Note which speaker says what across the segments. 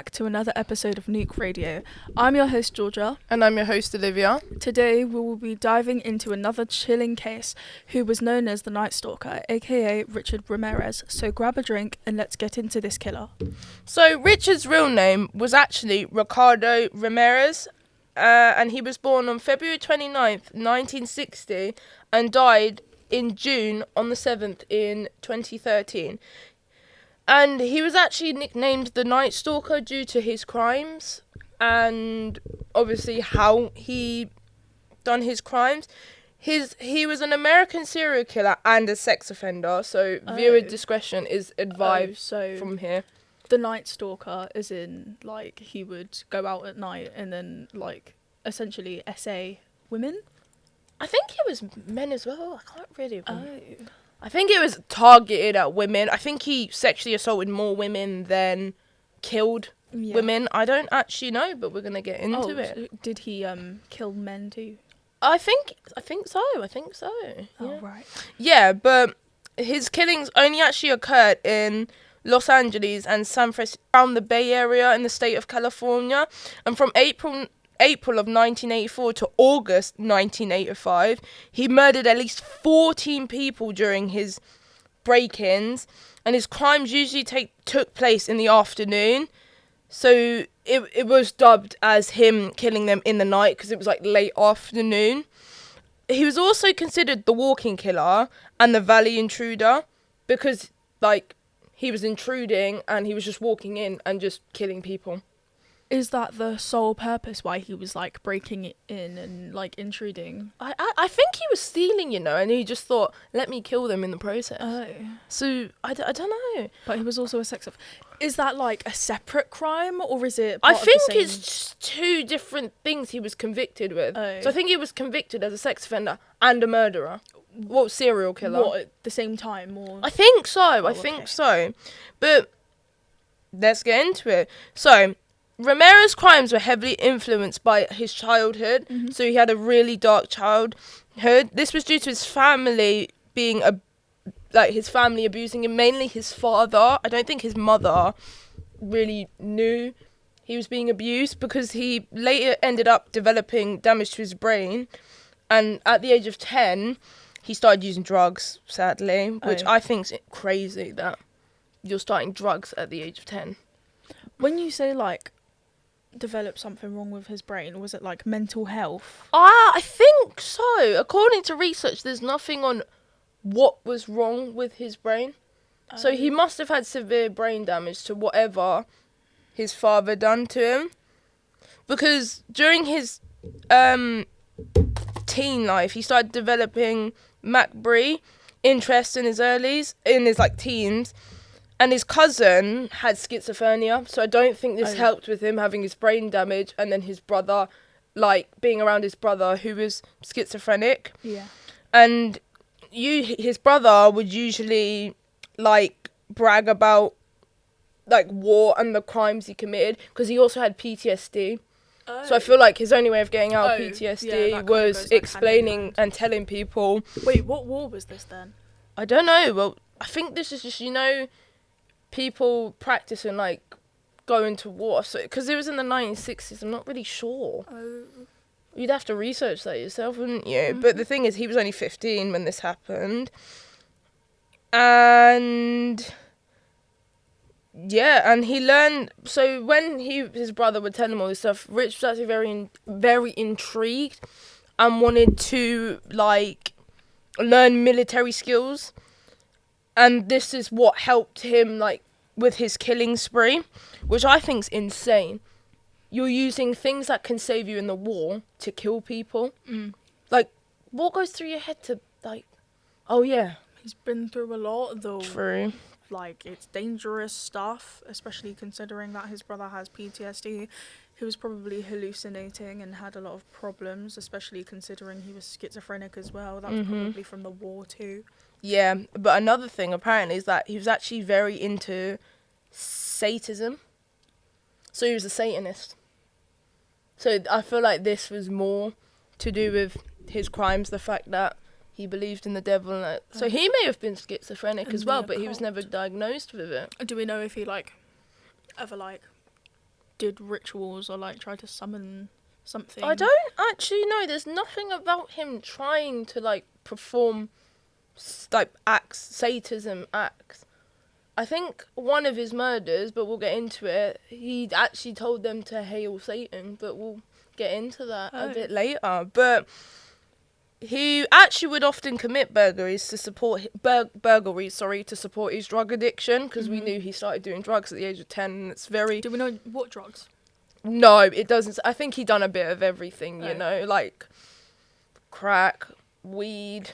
Speaker 1: back to another episode of Nuke Radio. I'm your host Georgia.
Speaker 2: And I'm your host Olivia.
Speaker 1: Today we will be diving into another chilling case who was known as the Night Stalker, aka Richard Rameriez. So grab a drink and let's get into this killer.
Speaker 2: So Richard's real name was actually Ricardo Rameriez, and he was born on February 29th, 1960 and died in June on the 7th in 2013. And he was actually nicknamed the Night Stalker due to his crimes and obviously how he done his crimes. He was an American serial killer and a sex offender, so viewer discretion is advised from here.
Speaker 1: The Night Stalker is in, like, he would go out at night and then, like, essentially essay women?
Speaker 2: I think it was men as well. I can't really remember. I think it was targeted at women. I think he sexually assaulted more women than killed women. I don't actually know, but we're going to get into it.
Speaker 1: So did he kill men too?
Speaker 2: I think so.
Speaker 1: Oh, right.
Speaker 2: Yeah, but his killings only actually occurred in Los Angeles and San Francisco, around the Bay Area in the state of California. And from April of 1984 to August 1985, he murdered at least 14 people during his break-ins, and his crimes usually took place in the afternoon. So it was dubbed as him killing them in the night because it was like late afternoon. He was also considered the walking killer and the valley intruder because, like, he was intruding and he was just walking in and just killing people.
Speaker 1: Is that the sole purpose why he was, like, breaking it in and, like, intruding?
Speaker 2: I think he was stealing, and he just thought, let me kill them in the process.
Speaker 1: Oh.
Speaker 2: So, I don't know.
Speaker 1: But he was also a sex offender. Is that, like, a separate crime, or is it
Speaker 2: I
Speaker 1: part
Speaker 2: think
Speaker 1: of the same?
Speaker 2: it's just two different things he was convicted with.
Speaker 1: Oh.
Speaker 2: So I think he was convicted as a sex offender and a murderer. Well, serial killer.
Speaker 1: What, at the same time, or...?
Speaker 2: I think so.
Speaker 1: Oh,
Speaker 2: I think so. But let's get into it. So Ramirez's crimes were heavily influenced by his childhood. Mm-hmm. So he had a really dark childhood. This was due to his family being his family abusing him, mainly his father. I don't think his mother really knew he was being abused because he later ended up developing damage to his brain. And at the age of 10, he started using drugs, sadly, which I think's crazy that you're starting drugs at the age of 10.
Speaker 1: When you say, like, develop something wrong with his brain, was it, like, mental health?
Speaker 2: I think so. According to research, there's nothing on what was wrong with his brain. So he must have had severe brain damage to whatever his father done to him. Because during his teen life, he started developing MacBree interest in his teens. And his cousin had schizophrenia, so I don't think this helped with him having his brain damage, and then his brother, like, being around his brother who was schizophrenic.
Speaker 1: Yeah.
Speaker 2: And his brother would usually, like, brag about, like, war and the crimes he committed, because he also had PTSD. So I feel like his only way of getting out of PTSD was explaining and telling people.
Speaker 1: Wait, what war was this then?
Speaker 2: I don't know. Well, I think this is just, people practicing, like, going to war. So, because it was in the 1960s, I'm not really sure. You'd have to research that yourself, wouldn't you? Mm-hmm. But the thing is, he was only 15 when this happened. And yeah, and he learned. So when his brother would tell him all this stuff, Rich was actually very, very intrigued and wanted to, like, learn military skills. And this is what helped him, like, with his killing spree, which I think's insane. You're using things that can save you in the war to kill people. Like, what goes through your head to, like, oh yeah.
Speaker 1: He's been through a lot, though.
Speaker 2: True.
Speaker 1: Like, it's dangerous stuff, especially considering that his brother has PTSD. He was probably hallucinating and had a lot of problems, especially considering he was schizophrenic as well. That was probably from the war too.
Speaker 2: Yeah, but another thing apparently is that he was actually very into Satanism. So he was a Satanist. So I feel like this was more to do with his crimes, the fact that he believed in the devil. And that. So he may have been schizophrenic as well, but he was never diagnosed with it.
Speaker 1: Do we know if he, like, ever, like, did rituals or like tried to summon something.
Speaker 2: I don't actually know. There's nothing about him trying to like perform like acts, sadism acts. I think one of his murders, but we'll get into it, he actually told them to hail Satan, but we'll get into that a bit later. But he actually would often commit burglaries to support to support his drug addiction, because we knew he started doing drugs at the age of 10, and it's very...
Speaker 1: Do we know what drugs?
Speaker 2: No, it doesn't. I think he done a bit of everything, you know, like crack, weed,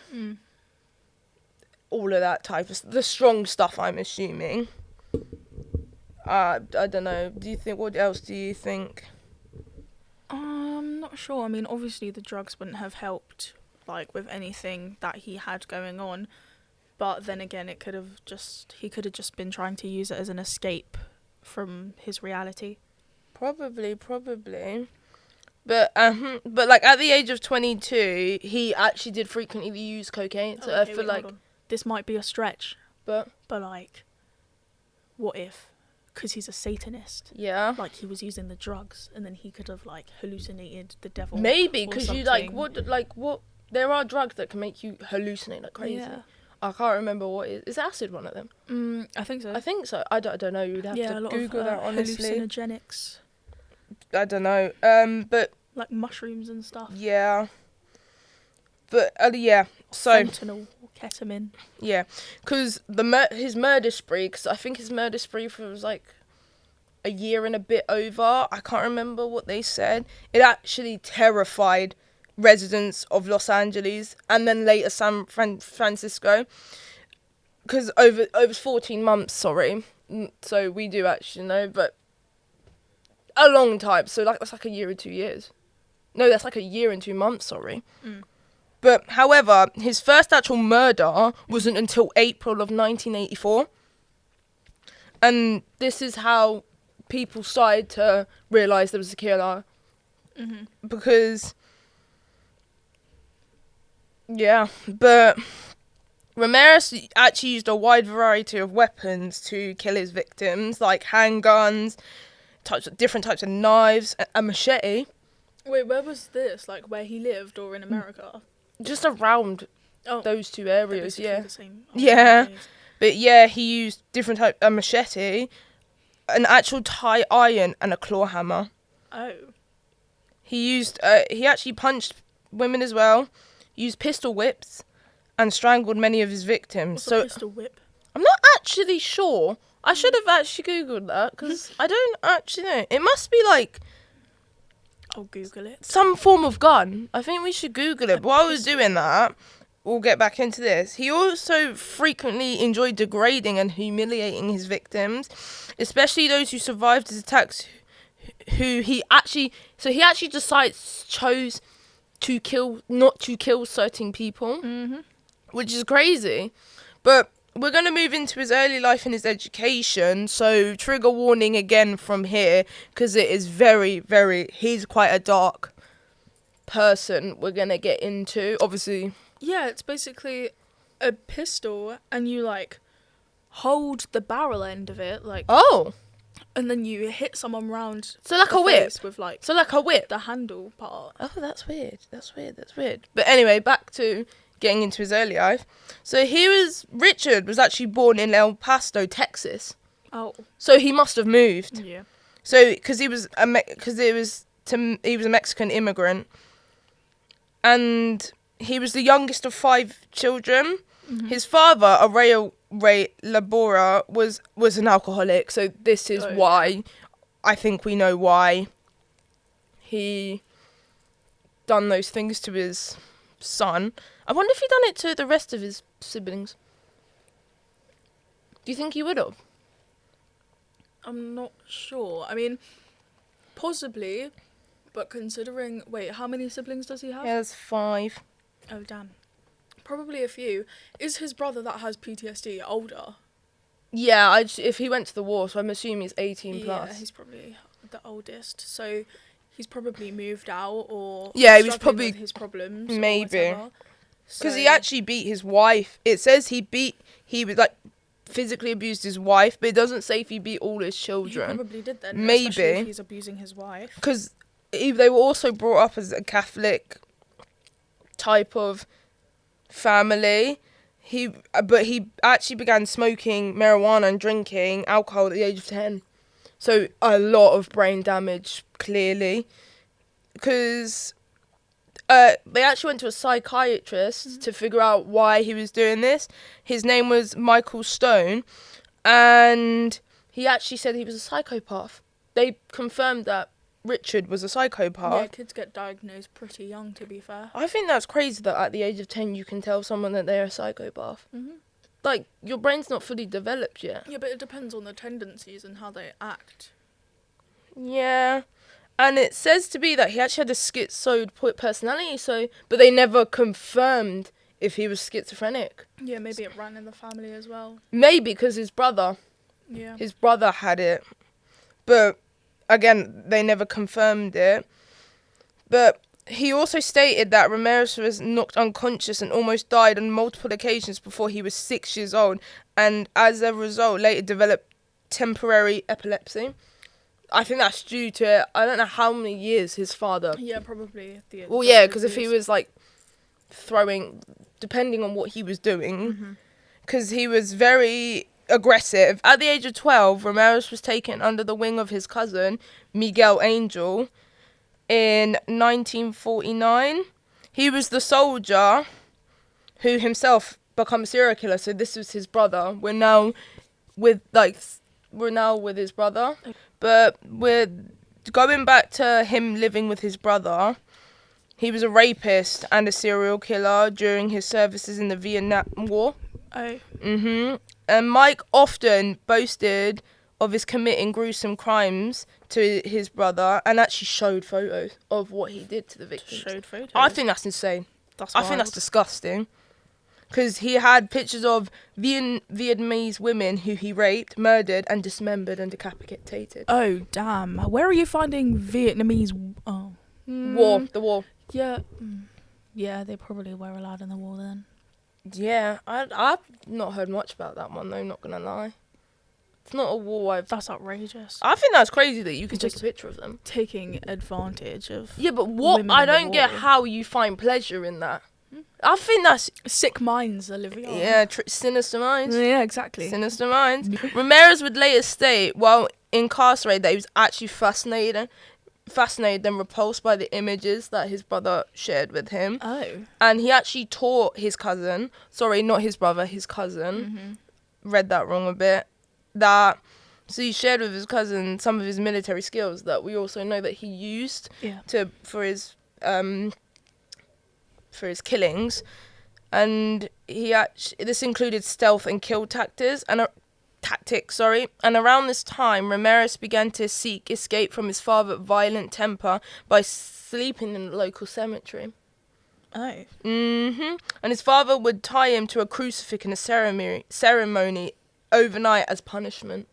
Speaker 2: all of that type of the strong stuff, I'm assuming. I don't know. What else do you think?
Speaker 1: I'm not sure. I mean, obviously the drugs wouldn't have helped, like, with anything that he had going on. But then again, he could have just been trying to use it as an escape from his reality.
Speaker 2: Probably. But like at the age of 22, he actually did frequently use cocaine. So I feel like
Speaker 1: this might be a stretch.
Speaker 2: But
Speaker 1: like, what if? Because he's a Satanist.
Speaker 2: Yeah.
Speaker 1: Like, he was using the drugs, and then he could have, like, hallucinated the devil.
Speaker 2: Maybe, because you, what... There are drugs that can make you hallucinate like crazy. Yeah. I can't remember what it is. Is acid one of them?
Speaker 1: I think so.
Speaker 2: I think so. I don't know. You'd have to Google that, honestly.
Speaker 1: Hallucinogenics.
Speaker 2: I don't know. But...
Speaker 1: like mushrooms and stuff.
Speaker 2: Yeah. But, yeah. So...
Speaker 1: fentanyl or ketamine.
Speaker 2: Yeah. Because his murder spree, because I think his murder spree was like a year and a bit over. I can't remember what they said. It actually terrified residents of Los Angeles and then later San Francisco. Because over 14 months, sorry. So we do actually know, but a long time. So that's like a year or 2 years. No, that's like a year and 2 months, sorry. But, however, his first actual murder wasn't until April of 1984. And this is how people started to realise there was a killer. Because... yeah, but Rameriez actually used a wide variety of weapons to kill his victims, like handguns, different types of knives, a machete.
Speaker 1: Wait, where was this? Like, where he lived, or in America?
Speaker 2: Just around those two areas, yeah.
Speaker 1: The same.
Speaker 2: Yeah, but yeah, he used different type of machete, an actual tie iron, and a claw hammer.
Speaker 1: Oh.
Speaker 2: He actually punched women as well, used pistol whips, and strangled many of his victims.
Speaker 1: What's a pistol whip?
Speaker 2: I'm not actually sure. I should have actually Googled that, because I don't actually know. It must be like...
Speaker 1: I'll Google it.
Speaker 2: some form of gun. I think we should Google it. While I was doing that, we'll get back into this. He also frequently enjoyed degrading and humiliating his victims, especially those who survived his attacks, he actually chose to not to kill certain people, which is crazy. But we're going to move into his early life and his education, so trigger warning again from here, because it is very, very... he's quite a dark person we're going to get into, obviously.
Speaker 1: Yeah, it's basically a pistol, and you, like, hold the barrel end of it, like...
Speaker 2: oh!
Speaker 1: And then you hit someone round
Speaker 2: so like a whip
Speaker 1: with, like...
Speaker 2: so like a whip?
Speaker 1: The handle part.
Speaker 2: Oh, that's weird. But anyway, back to... getting into his early life. So Richard was actually born in El Paso, Texas.
Speaker 1: Oh.
Speaker 2: So he must have moved.
Speaker 1: Yeah.
Speaker 2: So, because he was a Mexican immigrant. And he was the youngest of 5 children. His father, a railway laborer, was an alcoholic. So this is why, I think we know why he done those things to his son. I wonder if he done it to the rest of his siblings. Do you think he would have?
Speaker 1: I'm not sure. I mean, possibly, but considering... wait, how many siblings does he have?
Speaker 2: He has 5.
Speaker 1: Oh, damn. Probably a few. Is his brother that has PTSD older?
Speaker 2: Yeah, if he went to the war, so I'm assuming he's 18 plus.
Speaker 1: Yeah, he's probably the oldest. So he's probably moved out, or...
Speaker 2: yeah, he was probably...
Speaker 1: with his problems.
Speaker 2: Maybe.
Speaker 1: Because
Speaker 2: he actually beat his wife. It says he was like physically abused his wife, but it doesn't say if he beat all his
Speaker 1: He
Speaker 2: children.
Speaker 1: probably did then.
Speaker 2: Maybe.
Speaker 1: Especially if he's abusing his wife.
Speaker 2: Because they were also brought up as a Catholic type of family. But he actually began smoking marijuana and drinking alcohol at the age of 10. So a lot of brain damage, clearly. Because they actually went to a psychiatrist to figure out why he was doing this. His name was Michael Stone, and he actually said he was a psychopath. They confirmed that Richard was a psychopath.
Speaker 1: Yeah, kids get diagnosed pretty young, to be fair.
Speaker 2: I think that's crazy that at the age of 10 you can tell someone that they're a psychopath.
Speaker 1: Mm-hmm.
Speaker 2: Like, your brain's not fully developed yet.
Speaker 1: Yeah, but it depends on the tendencies and how they act.
Speaker 2: Yeah. And it says to be that he actually had a schizoid personality, but they never confirmed if he was schizophrenic.
Speaker 1: Yeah, maybe it ran in the family as well.
Speaker 2: Maybe because his brother had it. But again, they never confirmed it. But he also stated that Rameriez was knocked unconscious and almost died on multiple occasions before he was 6 years old, and as a result later developed temporary epilepsy. I think that's due to, I don't know how many years his father...
Speaker 1: Yeah, probably.
Speaker 2: Well, yeah, because if he was, like, throwing, depending on what he was doing, because he was very aggressive. At the age of 12, Rameriez was taken under the wing of his cousin, Miguel Angel, in 1949. He was the soldier who himself became a serial killer, so this was his brother. We're now with his brother. But we're going back to him living with his brother. He was a rapist and a serial killer during his services in the Vietnam War.
Speaker 1: Oh.
Speaker 2: And Mike often boasted of his committing gruesome crimes to his brother and actually showed photos of what he did to the victims.
Speaker 1: Showed photos?
Speaker 2: I think that's insane.
Speaker 1: I
Speaker 2: think that's disgusting. Because he had pictures of Vietnamese women who he raped, murdered, and dismembered and decapitated.
Speaker 1: Oh, damn. Where are you finding Vietnamese... Oh.
Speaker 2: The war.
Speaker 1: Yeah. Yeah, they probably were allowed in the war then.
Speaker 2: Yeah, I've not heard much about that one, though, not going to lie. It's not a war
Speaker 1: That's outrageous.
Speaker 2: I think that's crazy that you can take a picture of them.
Speaker 1: Taking advantage of...
Speaker 2: Yeah, but what... I don't get how you find pleasure in that. I think that's...
Speaker 1: Sick minds, Olivia.
Speaker 2: Yeah, sinister minds.
Speaker 1: Yeah, exactly.
Speaker 2: Sinister minds. Rameriez would later state, while incarcerated, that he was actually fascinated and repulsed by the images that his brother shared with him.
Speaker 1: Oh.
Speaker 2: And he actually taught his cousin... Sorry, not his brother, his cousin. Read that wrong a bit. So he shared with his cousin some of his military skills that we also know that he used for his killings, and this included stealth and kill tactics. And around this time, Rameriez began to seek escape from his father's violent temper by sleeping in the local cemetery.
Speaker 1: Oh.
Speaker 2: And his father would tie him to a crucifix in a ceremony overnight as punishment.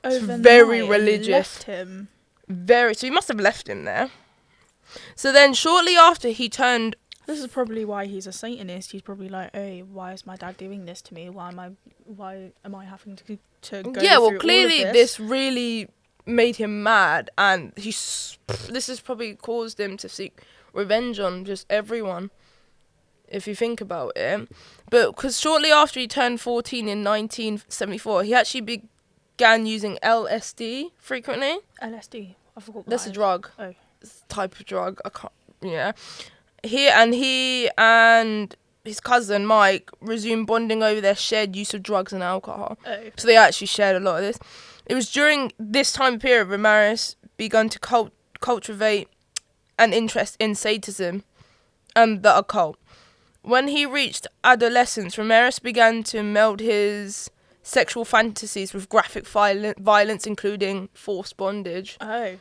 Speaker 1: Overnight,
Speaker 2: very religious.
Speaker 1: Left him.
Speaker 2: So he must have left him there. So then shortly after he turned...
Speaker 1: This is probably why he's a Satanist. He's probably like, hey, why is my dad doing this to me? Why am I having to go
Speaker 2: Yeah, well,
Speaker 1: through
Speaker 2: clearly
Speaker 1: all of
Speaker 2: this really made him mad, and this has probably caused him to seek revenge on just everyone, if you think about it. But because shortly after he turned 14 in 1974, he actually began using LSD frequently.
Speaker 1: LSD? I forgot what
Speaker 2: That's
Speaker 1: that
Speaker 2: a
Speaker 1: is.
Speaker 2: drug.
Speaker 1: Oh.
Speaker 2: It's a type of drug. He and his cousin Mike resumed bonding over their shared use of drugs and alcohol.
Speaker 1: Oh.
Speaker 2: So they actually shared a lot of this. It was during this time period Rameriez began to cultivate an interest in Satanism and the occult. When he reached adolescence, Rameriez began to meld his sexual fantasies with graphic violence, including forced bondage.
Speaker 1: Oh.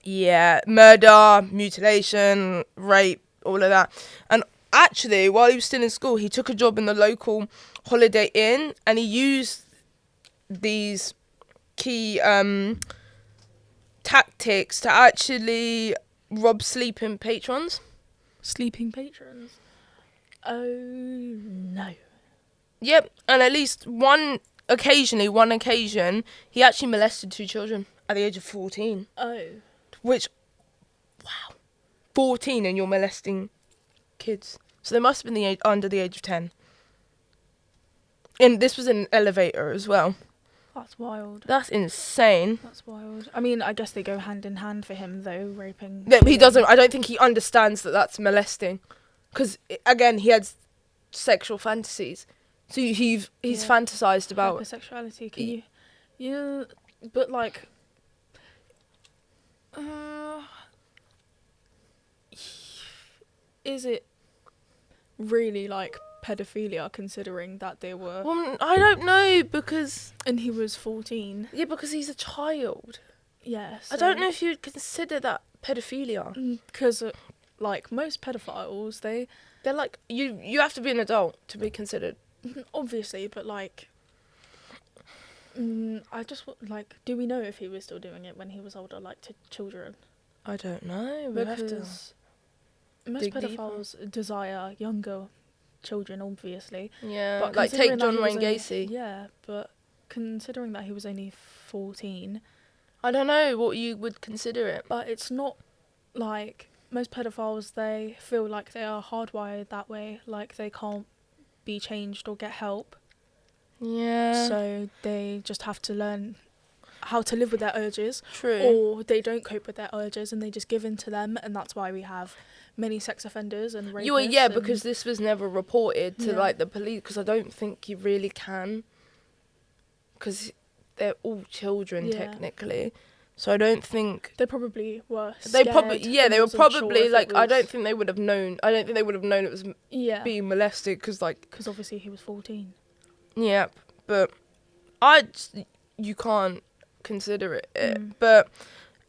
Speaker 2: Yeah, murder, mutilation, rape, all of that. And actually, while he was still in school, he took a job in the local Holiday Inn, and he used these key tactics to actually rob sleeping patrons.
Speaker 1: Sleeping patrons? Oh, no.
Speaker 2: Yep, and at least one one occasion, he actually molested 2 children at the age of 14.
Speaker 1: Oh.
Speaker 2: Which, wow, 14 and you're molesting kids. So they must have been under the age of 10. And this was in an elevator as well.
Speaker 1: That's wild.
Speaker 2: That's insane.
Speaker 1: That's wild. I mean, I guess they go hand in hand for him, though, raping.
Speaker 2: Yeah, he doesn't. I don't think he understands that that's molesting. Because, again, he had sexual fantasies. So he's fantasized about...
Speaker 1: Hypersexuality. Can you... Yeah, but, like... is it really, like, pedophilia, considering that they were...
Speaker 2: Well, I don't know, because...
Speaker 1: And he was 14.
Speaker 2: Yeah, because he's a child.
Speaker 1: Yes.
Speaker 2: I don't know if you'd consider that pedophilia.
Speaker 1: Because, like, most pedophiles,
Speaker 2: they're like... You have to be an adult to be considered.
Speaker 1: Obviously, but, like... I just, like, do we know if he was still doing it when he was older, like, to children?
Speaker 2: I don't know.
Speaker 1: Because most pedophiles desire younger children, obviously.
Speaker 2: Yeah,
Speaker 1: but
Speaker 2: like take John Wayne Gacy.
Speaker 1: Yeah, but considering that he was only 14...
Speaker 2: I don't know what you would consider it.
Speaker 1: But it's not, like, most pedophiles, they feel like they are hardwired that way, like they can't be changed or get help.
Speaker 2: Yeah.
Speaker 1: So they just have to learn how to live with their urges.
Speaker 2: True.
Speaker 1: Or they don't cope with their urges and they just give in to them, and that's why we have many sex offenders and rapists.
Speaker 2: Yeah, because this was never reported to like the police, because I don't think you really can, because they're all children technically. So I don't think
Speaker 1: they probably were scared.
Speaker 2: They were probably like, I don't think they would have known. I don't think they would have known it was being molested, because
Speaker 1: obviously he was 14.
Speaker 2: Yeah, but you can't consider it. But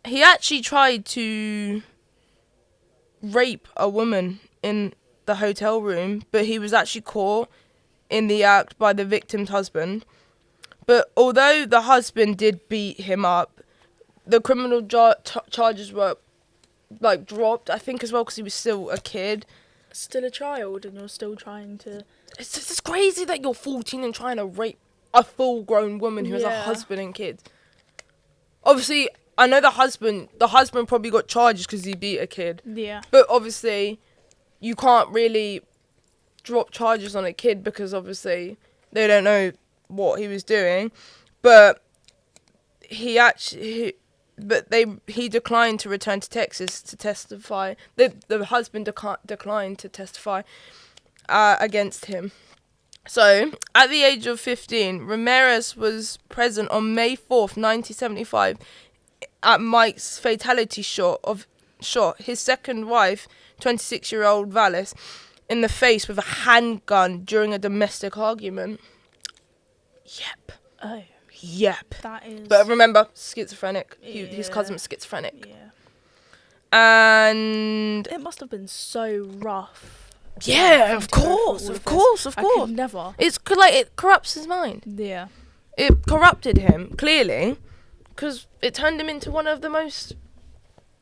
Speaker 2: he actually tried to rape a woman in the hotel room, but he was actually caught in the act by the victim's husband. But although the husband did beat him up, the criminal charges were like dropped, I think, as well, because he was still a kid.
Speaker 1: Still a child, and you're still trying to...
Speaker 2: It's just crazy that you're 14 and trying to rape a full-grown woman who has a husband and kids. Obviously, I know the husband probably got charges because he beat a kid.
Speaker 1: Yeah.
Speaker 2: But obviously, you can't really drop charges on a kid, because obviously they don't know what he was doing. But he declined to return to Texas to testify. The husband declined to testify against him. So, at the age of 15, Rameriez was present on May 4th, 1975, at Mike's fatality shot his second wife, 26-year-old Vallis, in the face with a handgun during a domestic argument. Yep.
Speaker 1: Oh.
Speaker 2: Yep.
Speaker 1: That is...
Speaker 2: But remember, schizophrenic. His cousin was schizophrenic.
Speaker 1: Yeah.
Speaker 2: And...
Speaker 1: it must have been so rough.
Speaker 2: Yeah, of course.
Speaker 1: I could never.
Speaker 2: It corrupts his mind.
Speaker 1: Yeah.
Speaker 2: It corrupted him, clearly, because it turned him into one of the most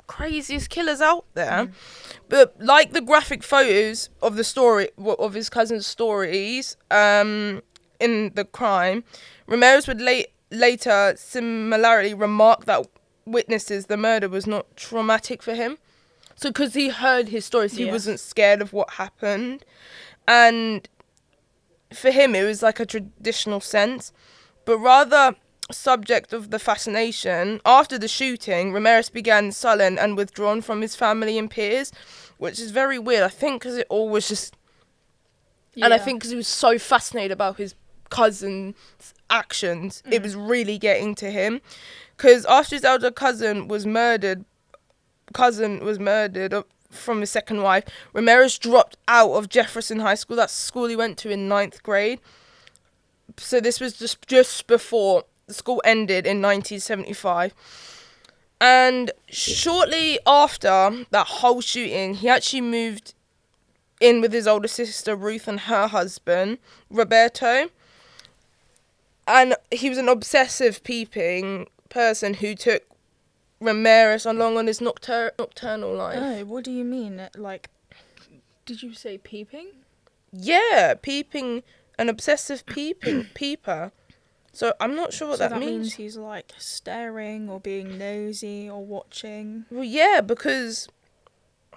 Speaker 2: craziest killers out there. But like the graphic photos of the story, of his cousin's stories, in the crime, Rameriez would later similarly remark that witnesses the murder was not traumatic for him. So, because he heard his stories, he wasn't scared of what happened. And for him, it was like a traditional sense. But rather subject of the fascination, after the shooting, Rameriez began sullen and withdrawn from his family and peers, which is very weird. I think because it all was just... And I think because he was so fascinated about his cousin's actions, it was really getting to him. Because after his elder cousin was murdered from his second wife, Rameriez dropped out of Jefferson High School. That's the school he went to in 9th grade. So this was just before the school ended in 1975. And shortly after that whole shooting, he actually moved in with his older sister Ruth and her husband Roberto. And he was an obsessive peeping person who took Rameriez along on his nocturnal life.
Speaker 1: Oh, what do you mean? Like, did you say peeping?
Speaker 2: Yeah, peeping, an obsessive peeper. So I'm not sure what
Speaker 1: So
Speaker 2: that means.
Speaker 1: he's like staring or being nosy or watching.
Speaker 2: Well, yeah, because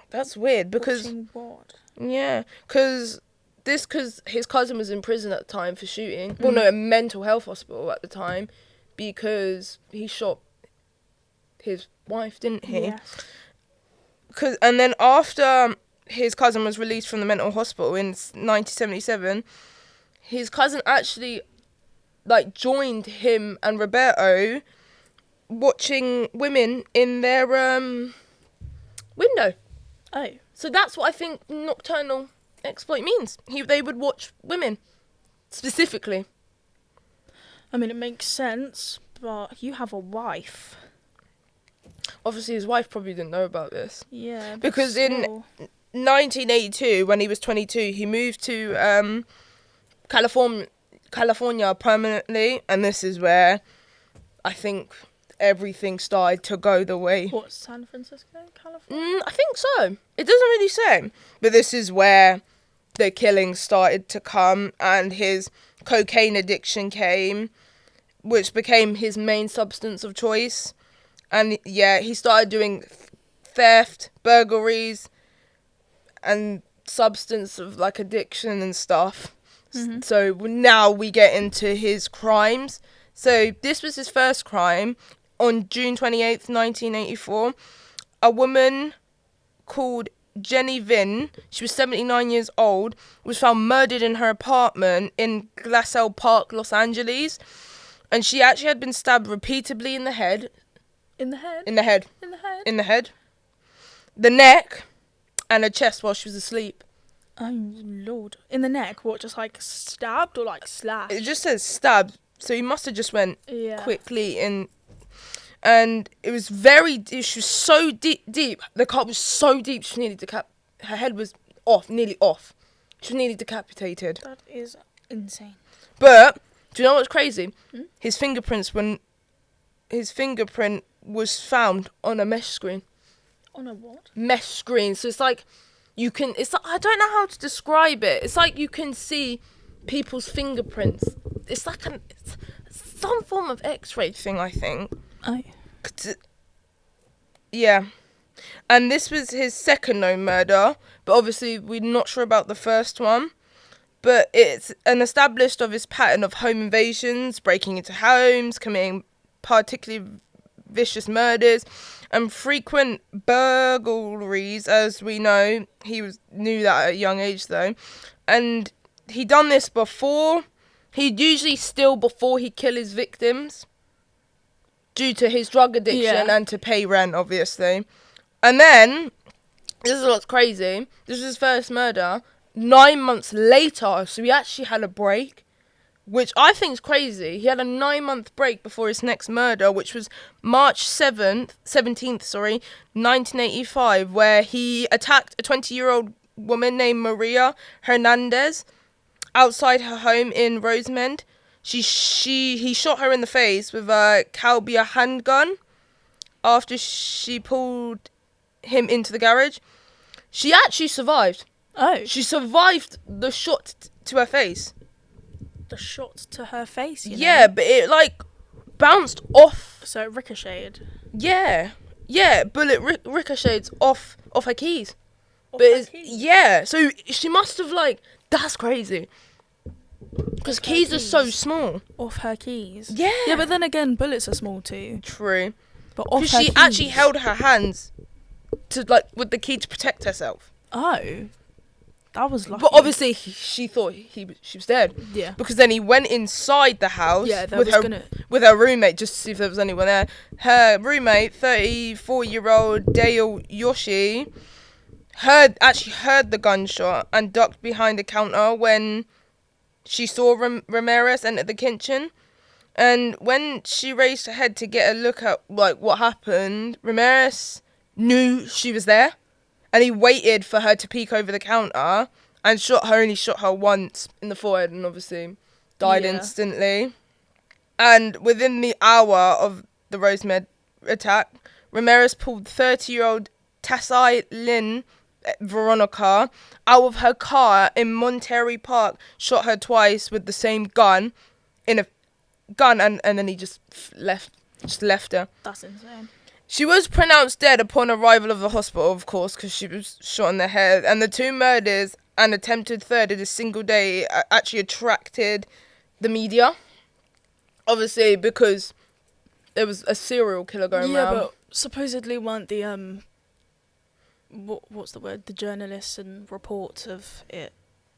Speaker 2: that's weird. Because
Speaker 1: Watching what?
Speaker 2: yeah, because his cousin was in prison at the time for shooting. Well, no, a mental health hospital at the time, because he shot his wife, didn't he?
Speaker 1: Yes.
Speaker 2: And then after his cousin was released from the mental hospital in 1977, his cousin actually like joined him and Roberto watching women in their window.
Speaker 1: Oh.
Speaker 2: So that's what I think nocturnal exploit means. They would watch women specifically.
Speaker 1: I mean, it makes sense, but you have a wife.
Speaker 2: Obviously, his wife probably didn't know about this.
Speaker 1: Yeah. But
Speaker 2: Because
Speaker 1: still.
Speaker 2: in 1982, when he was 22, he moved to California permanently, and this is where I think everything started to go the way.
Speaker 1: What, San Francisco, California?
Speaker 2: I think so. It doesn't really say, but this is where the killings started to come, and his cocaine addiction came, which became his main substance of choice. And yeah, he started doing theft, burglaries, and substance of like addiction and stuff.
Speaker 1: Mm-hmm.
Speaker 2: So now we get into his crimes. So this was his first crime. On June 28th, 1984, a woman called Jenny Vinn, she was 79 years old, was found murdered in her apartment in Glassell Park, Los Angeles. And she actually had been stabbed repeatedly in the head.
Speaker 1: In the head?
Speaker 2: In the head.
Speaker 1: In the head?
Speaker 2: In the head. The neck. And her chest while she was asleep.
Speaker 1: Oh, Lord. In the neck? What, just like stabbed or like slashed?
Speaker 2: It just says stabbed. So he must have just went quickly in. And it was she was so deep. The cut was so deep, she nearly her head was nearly off. She was nearly decapitated.
Speaker 1: That is insane.
Speaker 2: But, do you know what's crazy? His fingerprint was found on a mesh screen.
Speaker 1: On a what?
Speaker 2: Mesh screen. So it's like, I don't know how to describe it. It's like you can see people's fingerprints. It's like it's some form of X-ray thing, I think.
Speaker 1: Oh.
Speaker 2: Yeah. And this was his second known murder, but obviously we're not sure about the first one. But it's an established of his pattern of home invasions, breaking into homes, committing particularly vicious murders, and frequent burglaries. As we know, knew that at a young age though, and he done this before. He'd usually steal before he kill his victims, due to his drug addiction and to pay rent, obviously. And then, this is what's crazy, this was his first murder, 9 months later, so he actually had a break, which I think is crazy. He had a 9-month break before his next murder, which was March 17th, 1985, where he attacked a 20-year-old woman named Maria Hernandez outside her home in Rosemond. He shot her in the face with a Calbia handgun after she pulled him into the garage. She actually survived.
Speaker 1: Oh.
Speaker 2: She survived the shot to her face.
Speaker 1: The shot to her face,
Speaker 2: Yeah, but it like bounced off.
Speaker 1: So it ricocheted.
Speaker 2: Yeah, bullet ricocheted off her keys.
Speaker 1: Keys?
Speaker 2: So she must have that's crazy. Because keys are so small.
Speaker 1: Off her keys?
Speaker 2: Yeah.
Speaker 1: Yeah, but then again, bullets are small too.
Speaker 2: True.
Speaker 1: But off her
Speaker 2: Because she
Speaker 1: keys.
Speaker 2: actually held her hands to with the key to protect herself.
Speaker 1: Oh. That was lucky.
Speaker 2: But obviously she thought she was dead.
Speaker 1: Yeah.
Speaker 2: Because then he went inside the house with her roommate just to see if there was anyone there. Her roommate, 34-year-old Dale Yoshi, actually heard the gunshot and ducked behind the counter when she saw Rameriez enter the kitchen. And when she raised her head to get a look at what happened, Rameriez knew she was there. And he waited for her to peek over the counter and only shot her once in the forehead and obviously died instantly. And within the hour of the Rosemed attack, Rameriez pulled 30-year-old Tassai Lynn Veronica out of her car in Monterey Park, shot her twice with the same gun in gun, and then he just left her.
Speaker 1: That's insane.
Speaker 2: She was pronounced dead upon arrival of the hospital, of course, because she was shot in the head. And the 2 murders and attempted third in a single day actually attracted the media. Obviously, because there was a serial killer going around.
Speaker 1: Yeah, but supposedly weren't the what's the word? The journalists and reports of it,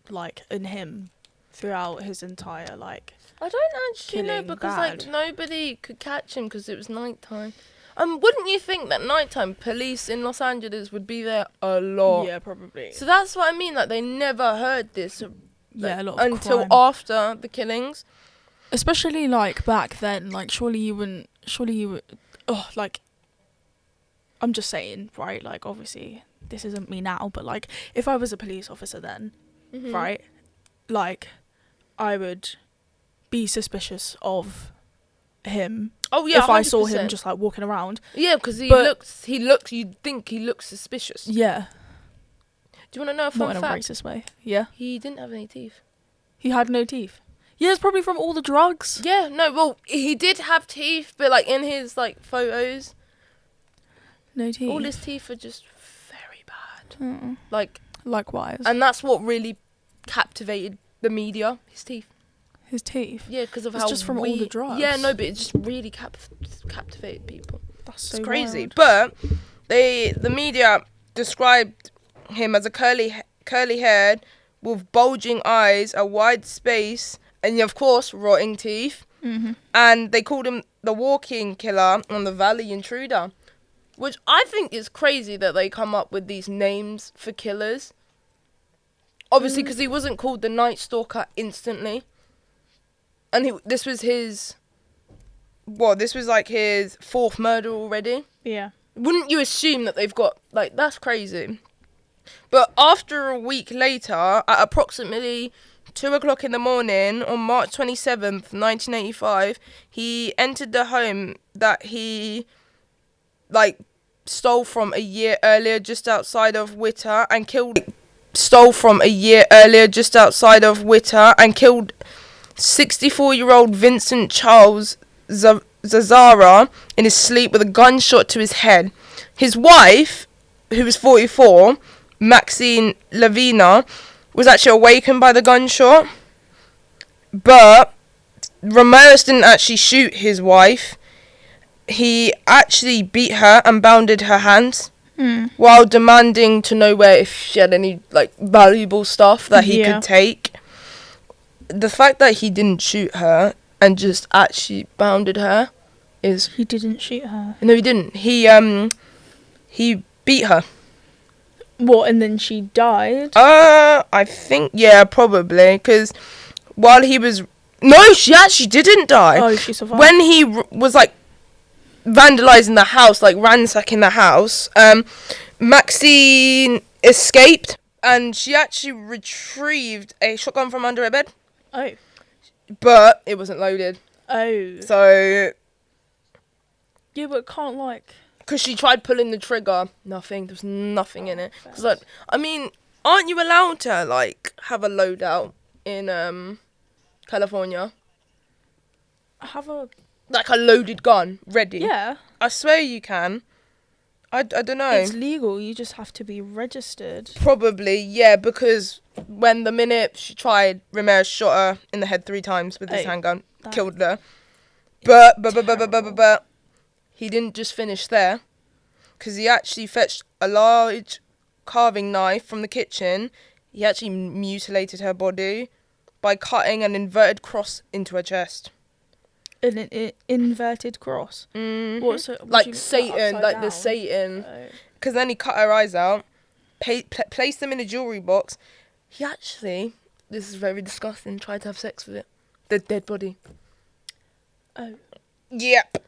Speaker 1: like, in him throughout his entire, like,
Speaker 2: I don't actually know,
Speaker 1: killing
Speaker 2: because
Speaker 1: bad.
Speaker 2: like nobody could catch him because it was nighttime. Wouldn't you think that nighttime police in Los Angeles would be there a lot?
Speaker 1: Yeah, probably.
Speaker 2: So that's what I mean. Like they never heard this.
Speaker 1: Yeah, a lot of
Speaker 2: until
Speaker 1: crime.
Speaker 2: after the killings.
Speaker 1: Especially, like, back then, like, surely you would, like, I'm just saying, right, like, obviously, this isn't me now, but, like, if I was a police officer then, right, like, I would be suspicious of him.
Speaker 2: Oh yeah,
Speaker 1: if I saw
Speaker 2: 100%.
Speaker 1: him just, like, walking around.
Speaker 2: Yeah, because he
Speaker 1: But-
Speaker 2: looks, you'd think he looks suspicious.
Speaker 1: Yeah.
Speaker 2: Do you want to know a
Speaker 1: Not
Speaker 2: fun
Speaker 1: in a
Speaker 2: fact?
Speaker 1: racist way. Yeah.
Speaker 2: He didn't have any teeth.
Speaker 1: He had no teeth. Yeah, it's probably from all the drugs.
Speaker 2: Yeah, no, well, he did have teeth, but, like, in his, like, photos,
Speaker 1: No teeth.
Speaker 2: all his teeth are just very bad.
Speaker 1: Mm.
Speaker 2: Like,
Speaker 1: Likewise.
Speaker 2: and that's what really captivated the media, his teeth.
Speaker 1: His teeth.
Speaker 2: Yeah, because of
Speaker 1: It's
Speaker 2: how
Speaker 1: just from all the drugs.
Speaker 2: Yeah, no, but it just really captivated people.
Speaker 1: That's
Speaker 2: It's
Speaker 1: so
Speaker 2: crazy.
Speaker 1: wild.
Speaker 2: But the media described him as a curly-haired with bulging eyes, a wide space, and of course rotting teeth.
Speaker 1: Mm-hmm.
Speaker 2: And they called him the walking killer and the valley intruder, which I think is crazy that they come up with these names for killers. Obviously, because he wasn't called the Night Stalker instantly. And this was his like his 4th murder already.
Speaker 1: Yeah.
Speaker 2: Wouldn't you assume that they've got, like, that's crazy. But after a week later, at approximately 2 o'clock in the morning, on March 27th, 1985, he entered the home that he, like, stole from a year earlier just outside of Witter and killed 64-year-old Vincent Charles Zazara in his sleep with a gunshot to his head. His wife, who was 44, Maxine Lavina, was actually awakened by the gunshot. But Ramirez didn't actually shoot his wife. He actually beat her and bounded her hands while demanding to know where if she had any, like, valuable stuff that he could take. The fact that he didn't shoot her and just actually bounded her is...
Speaker 1: He didn't shoot her.
Speaker 2: No, he didn't. He beat her.
Speaker 1: What, and then she died?
Speaker 2: I think, yeah, probably, because while he was... No, she actually didn't die.
Speaker 1: Oh, she survived.
Speaker 2: When he was, like, vandalising the house, like, ransacking the house, Maxine escaped, and she actually retrieved a shotgun from under her bed.
Speaker 1: Oh.
Speaker 2: But it wasn't loaded.
Speaker 1: Oh.
Speaker 2: So...
Speaker 1: Yeah, but can't, like...
Speaker 2: Because she tried pulling the trigger. Nothing. There was nothing in it. Cause, like, I mean, aren't you allowed to, like, have a loadout in California?
Speaker 1: Have a...
Speaker 2: Like a loaded gun ready?
Speaker 1: Yeah.
Speaker 2: I swear you can. I don't know.
Speaker 1: It's legal, you just have to be registered.
Speaker 2: Probably, yeah, because when the minute she tried, Ramirez shot her in the head 3 times with his handgun, killed her. But he didn't just finish there, because he actually fetched a large carving knife from the kitchen. He actually mutilated her body by cutting an inverted cross into her chest.
Speaker 1: An inverted cross?
Speaker 2: Mm-hmm.
Speaker 1: What's it?
Speaker 2: Like Satan, like the Satan. Because then he cut her eyes out, placed them in a jewellery box. He actually, this is very disgusting, tried to have sex with it. The dead body.
Speaker 1: Oh.
Speaker 2: Yep.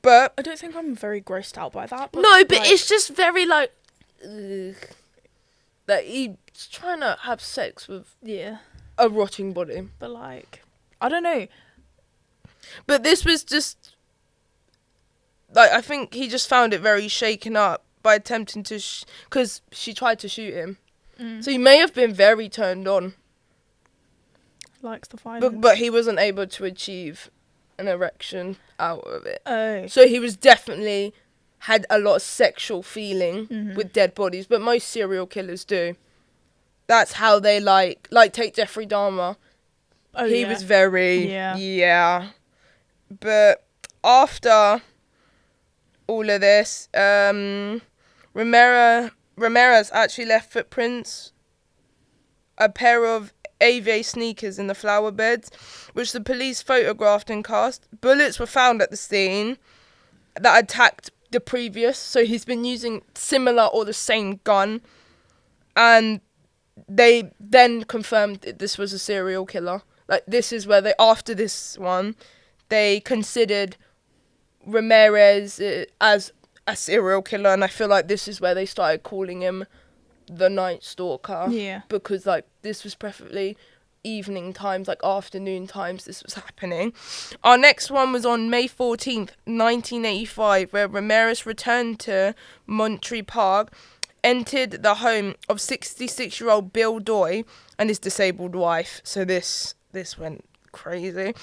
Speaker 2: But
Speaker 1: I don't think I'm very grossed out by that. But
Speaker 2: no, but
Speaker 1: like,
Speaker 2: it's just very, like, that he's trying to have sex with a rotting body.
Speaker 1: But, like, I don't know.
Speaker 2: But this was just, like, I think he just found it very shaken up by attempting to, because she tried to shoot him. So he may have been very turned on.
Speaker 1: likes the violence.
Speaker 2: But he wasn't able to achieve an erection out of it.
Speaker 1: Oh.
Speaker 2: So he was definitely had a lot of sexual feeling
Speaker 1: Mhm.
Speaker 2: with dead bodies, but most serial killers do. That's how they like take Jeffrey Dahmer.
Speaker 1: Oh,
Speaker 2: He
Speaker 1: yeah.
Speaker 2: was very
Speaker 1: Yeah.
Speaker 2: But after all of this, Ramirez actually left footprints, a pair of AVA sneakers in the flower beds, which the police photographed and cast. Bullets were found at the scene that attacked the previous, so he's been using similar or the same gun, and they then confirmed that this was a serial killer. Like, this is where after this one, they considered Ramirez as a serial killer, and I feel like this is where they started calling him the Night Stalker.
Speaker 1: Yeah.
Speaker 2: Because, like, this was preferably evening times, like afternoon times this was happening. Our next one was on May 14th, 1985, where Ramirez returned to Monterey Park, entered the home of 66-year-old Bill Doy and his disabled wife. So this went crazy.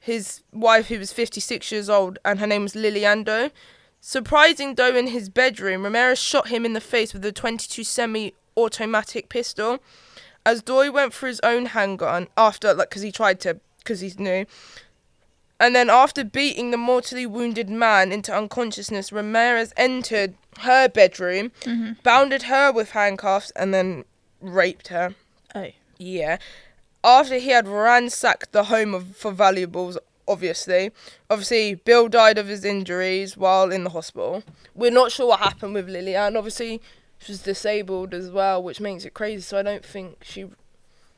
Speaker 2: His wife, who was 56 years old, and her name was Lillian Doe. Surprising Doe in his bedroom, Ramirez shot him in the face with a .22 semi-automatic pistol. As Doy went for his own handgun after, because he knew. And then after beating the mortally wounded man into unconsciousness, Ramirez entered her bedroom, bounded her with handcuffs, and then raped her.
Speaker 1: Oh.
Speaker 2: Yeah. After he had ransacked the home for valuables, obviously. Obviously, Bill died of his injuries while in the hospital. We're not sure what happened with Lillian. Obviously, she was disabled as well, which makes it crazy. So I don't think she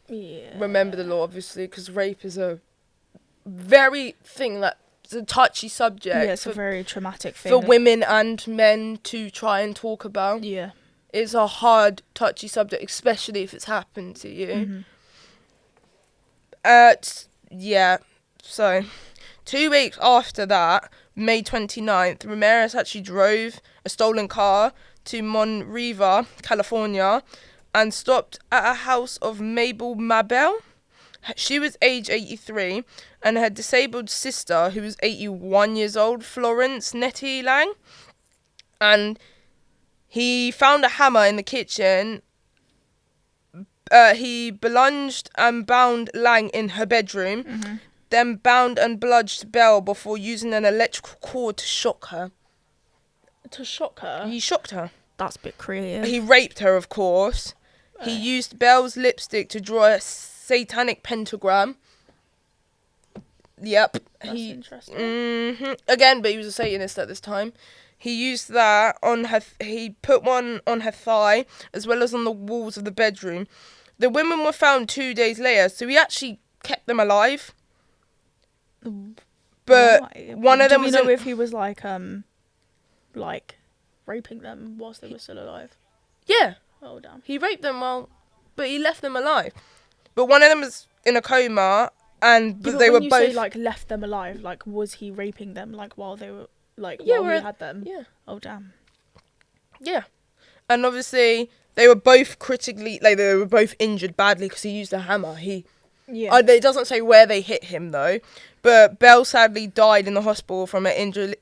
Speaker 2: remembered the law, obviously, because rape is a very thing that's a touchy subject.
Speaker 1: Yeah, it's a very traumatic thing.
Speaker 2: For women and men to try and talk about.
Speaker 1: Yeah.
Speaker 2: It's a hard, touchy subject, especially if it's happened to you. Yeah, so 2 weeks after that, May 29th, Ramirez actually drove a stolen car to Monterey, California, and stopped at a house of Mabel Mabel. She was age 83, and her disabled sister, who was 81 years old, Florence Nettie Lang. And he found a hammer in the kitchen. He belunged and bound Lang in her bedroom, then bound and bludged Belle before using an electrical cord to shock her.
Speaker 1: To shock her?
Speaker 2: He shocked her.
Speaker 1: That's a bit creative.
Speaker 2: He raped her, of course. He used Belle's lipstick to draw a satanic pentagram. Yep.
Speaker 1: That's interesting.
Speaker 2: Again, but he was a Satanist at this time. He used that on her. He put one on her thigh, as well as on the walls of the bedroom. The women were found 2 days later, so he actually kept them alive. But
Speaker 1: Why?
Speaker 2: one of them
Speaker 1: Do
Speaker 2: was
Speaker 1: we know if he was like raping them whilst they were still alive?
Speaker 2: Yeah,
Speaker 1: Oh damn.
Speaker 2: he raped them but he left them alive. But one of them was in a coma, but they were
Speaker 1: when you
Speaker 2: both.
Speaker 1: say like left them alive, like was he raping them like while they were
Speaker 2: Yeah,
Speaker 1: while he had them?
Speaker 2: Yeah.
Speaker 1: Oh damn.
Speaker 2: Yeah. And obviously, they were both critically, they were both injured badly because he used a hammer.
Speaker 1: Yeah.
Speaker 2: It doesn't say where they hit him, though. But Belle sadly died in the hospital from her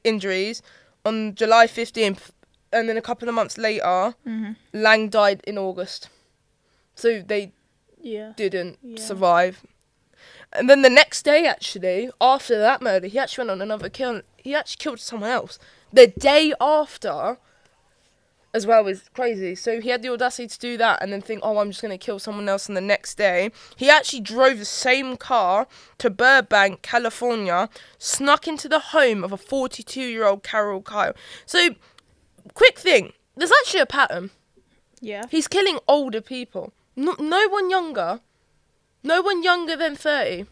Speaker 2: injuries on July 15th. And then a couple of months later, Lang died in August. So they didn't survive. And then the next day, actually, after that murder, he actually went on another kill. He actually killed someone else. The day after, as well, was crazy. So he had the audacity to do that and then think, oh, I'm just going to kill someone else on the next day. He actually drove the same car to Burbank, California, snuck into the home of a 42-year-old Carol Kyle. So, quick thing, there's actually a pattern.
Speaker 1: Yeah.
Speaker 2: He's killing older people. No one younger. No one younger than 30.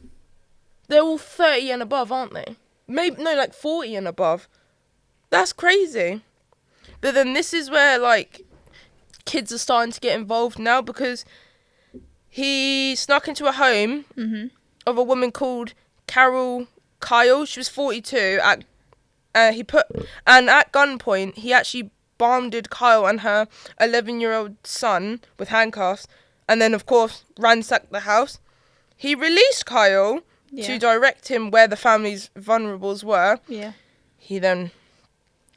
Speaker 2: They're all 30 and above, aren't they? Maybe, no, like 40 and above. That's crazy. But then this is where, kids are starting to get involved now, because he snuck into a home of a woman called Carol Kyle. She was 42. At gunpoint, he actually bounded Kyle and her 11-year-old son with handcuffs, and then, of course, ransacked the house. He released Kyle to direct him where the family's vulnerables were.
Speaker 1: Yeah.
Speaker 2: He then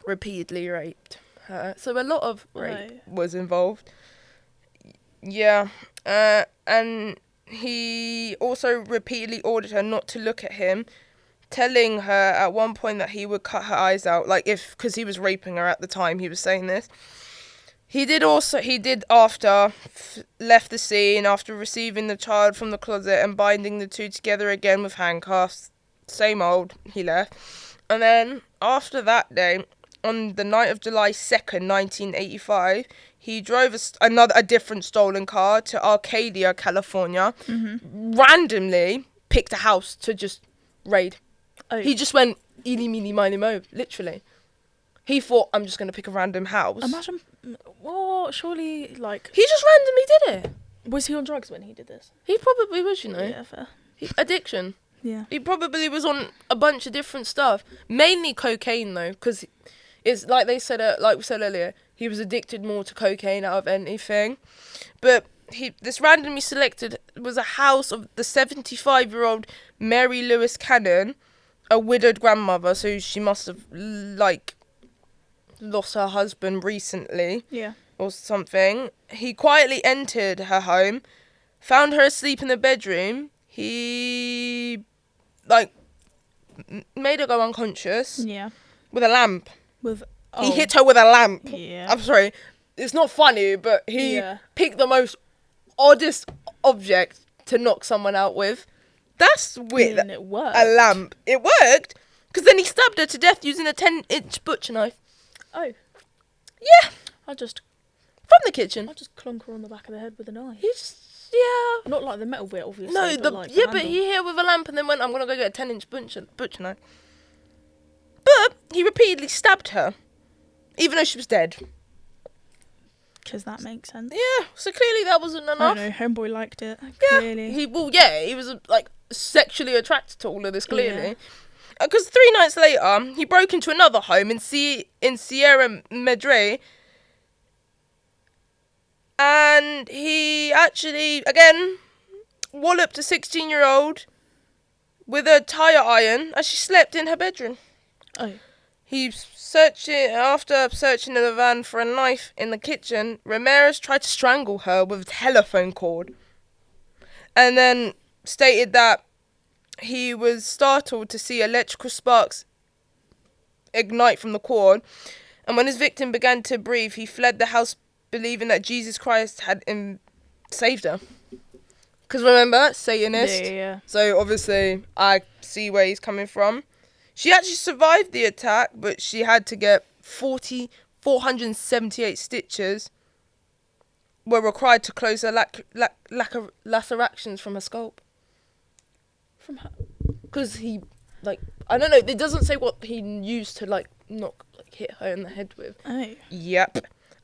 Speaker 2: repeatedly raped her. So a lot of rape was involved. Yeah. And he also repeatedly ordered her not to look at him, telling her at one point that he would cut her eyes out, because he was raping her at the time he was saying this. He did after left the scene after receiving the child from the closet and binding the two together again with handcuffs. Same old, he left. And then after that day, on the night of July 2nd, 1985, he drove a different stolen car to Arcadia, California, randomly picked a house to just raid. Oh. He just went, eeny, meeny, miny, mo, literally. He thought, I'm just going to pick a random house.
Speaker 1: Imagine, well, surely,
Speaker 2: He just randomly did it.
Speaker 1: Was he on drugs when he did this?
Speaker 2: He probably was, you know.
Speaker 1: Yeah, fair.
Speaker 2: Addiction.
Speaker 1: Yeah.
Speaker 2: He probably was on a bunch of different stuff. Mainly cocaine, though, because it's like we said earlier, he was addicted more to cocaine out of anything. But this randomly selected was a house of the 75-year-old Mary Lewis Cannon, a widowed grandmother, so she must have, lost her husband recently.
Speaker 1: Yeah.
Speaker 2: Or something. He quietly entered her home, found her asleep in the bedroom. He, made her go unconscious.
Speaker 1: Yeah.
Speaker 2: With a lamp.
Speaker 1: He
Speaker 2: He hit her with a lamp.
Speaker 1: Yeah.
Speaker 2: I'm sorry. It's not funny, but he picked the most oddest object to knock someone out with. That's weird.
Speaker 1: And it worked.
Speaker 2: A lamp. It worked. Because then he stabbed her to death using a 10-inch butcher knife.
Speaker 1: Oh.
Speaker 2: Yeah. From the kitchen.
Speaker 1: I'll just clonk her on the back of the head with a knife.
Speaker 2: Yeah.
Speaker 1: Not like the metal bit, obviously.
Speaker 2: No,
Speaker 1: but
Speaker 2: but he hit her with a lamp and then went, I'm going to go get a 10-inch butcher knife. But he repeatedly stabbed her, even though she was dead.
Speaker 1: Because that makes sense.
Speaker 2: Yeah, so clearly that wasn't enough.
Speaker 1: I know, homeboy liked it, clearly.
Speaker 2: He was, sexually attracted to all of this, clearly. Because 3 nights later, he broke into another home in Sierra Madre. And he actually, again, walloped a 16-year-old with a tire iron as she slept in her bedroom.
Speaker 1: Oh.
Speaker 2: After searching in the van for a knife in the kitchen, Rameriez tried to strangle her with a telephone cord. And then stated that he was startled to see electrical sparks ignite from the cord. And when his victim began to breathe, he fled the house believing that Jesus Christ had saved her. Because remember, Satanist.
Speaker 1: Yeah.
Speaker 2: So obviously, I see where he's coming from. She actually survived the attack, but she had to get 478 stitches were required to close her lacerations from her scalp.
Speaker 1: From her?
Speaker 2: Because he, I don't know, it doesn't say what he used to, hit her in the head with.
Speaker 1: Oh.
Speaker 2: Yep.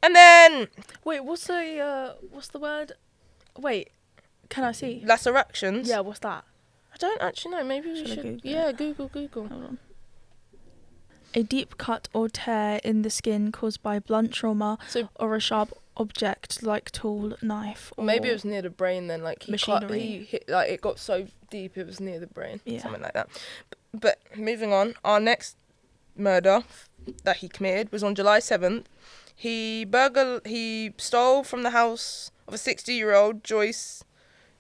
Speaker 2: And then...
Speaker 1: Wait, what's the word? Wait, can I see?
Speaker 2: Lacerations?
Speaker 1: Yeah, what's that?
Speaker 2: I don't actually know. Maybe we should.
Speaker 1: Google
Speaker 2: Yeah,
Speaker 1: it?
Speaker 2: Google.
Speaker 1: Hold on. A deep cut or tear in the skin caused by blunt trauma or a sharp object like tool, knife, or
Speaker 2: maybe it was near the brain then.
Speaker 1: Machinery.
Speaker 2: He hit, it got so deep it was near the brain.
Speaker 1: Yeah.
Speaker 2: Something like that. But moving on, our next murder that he committed was on July 7th. He stole from the house of a 60-year-old Joyce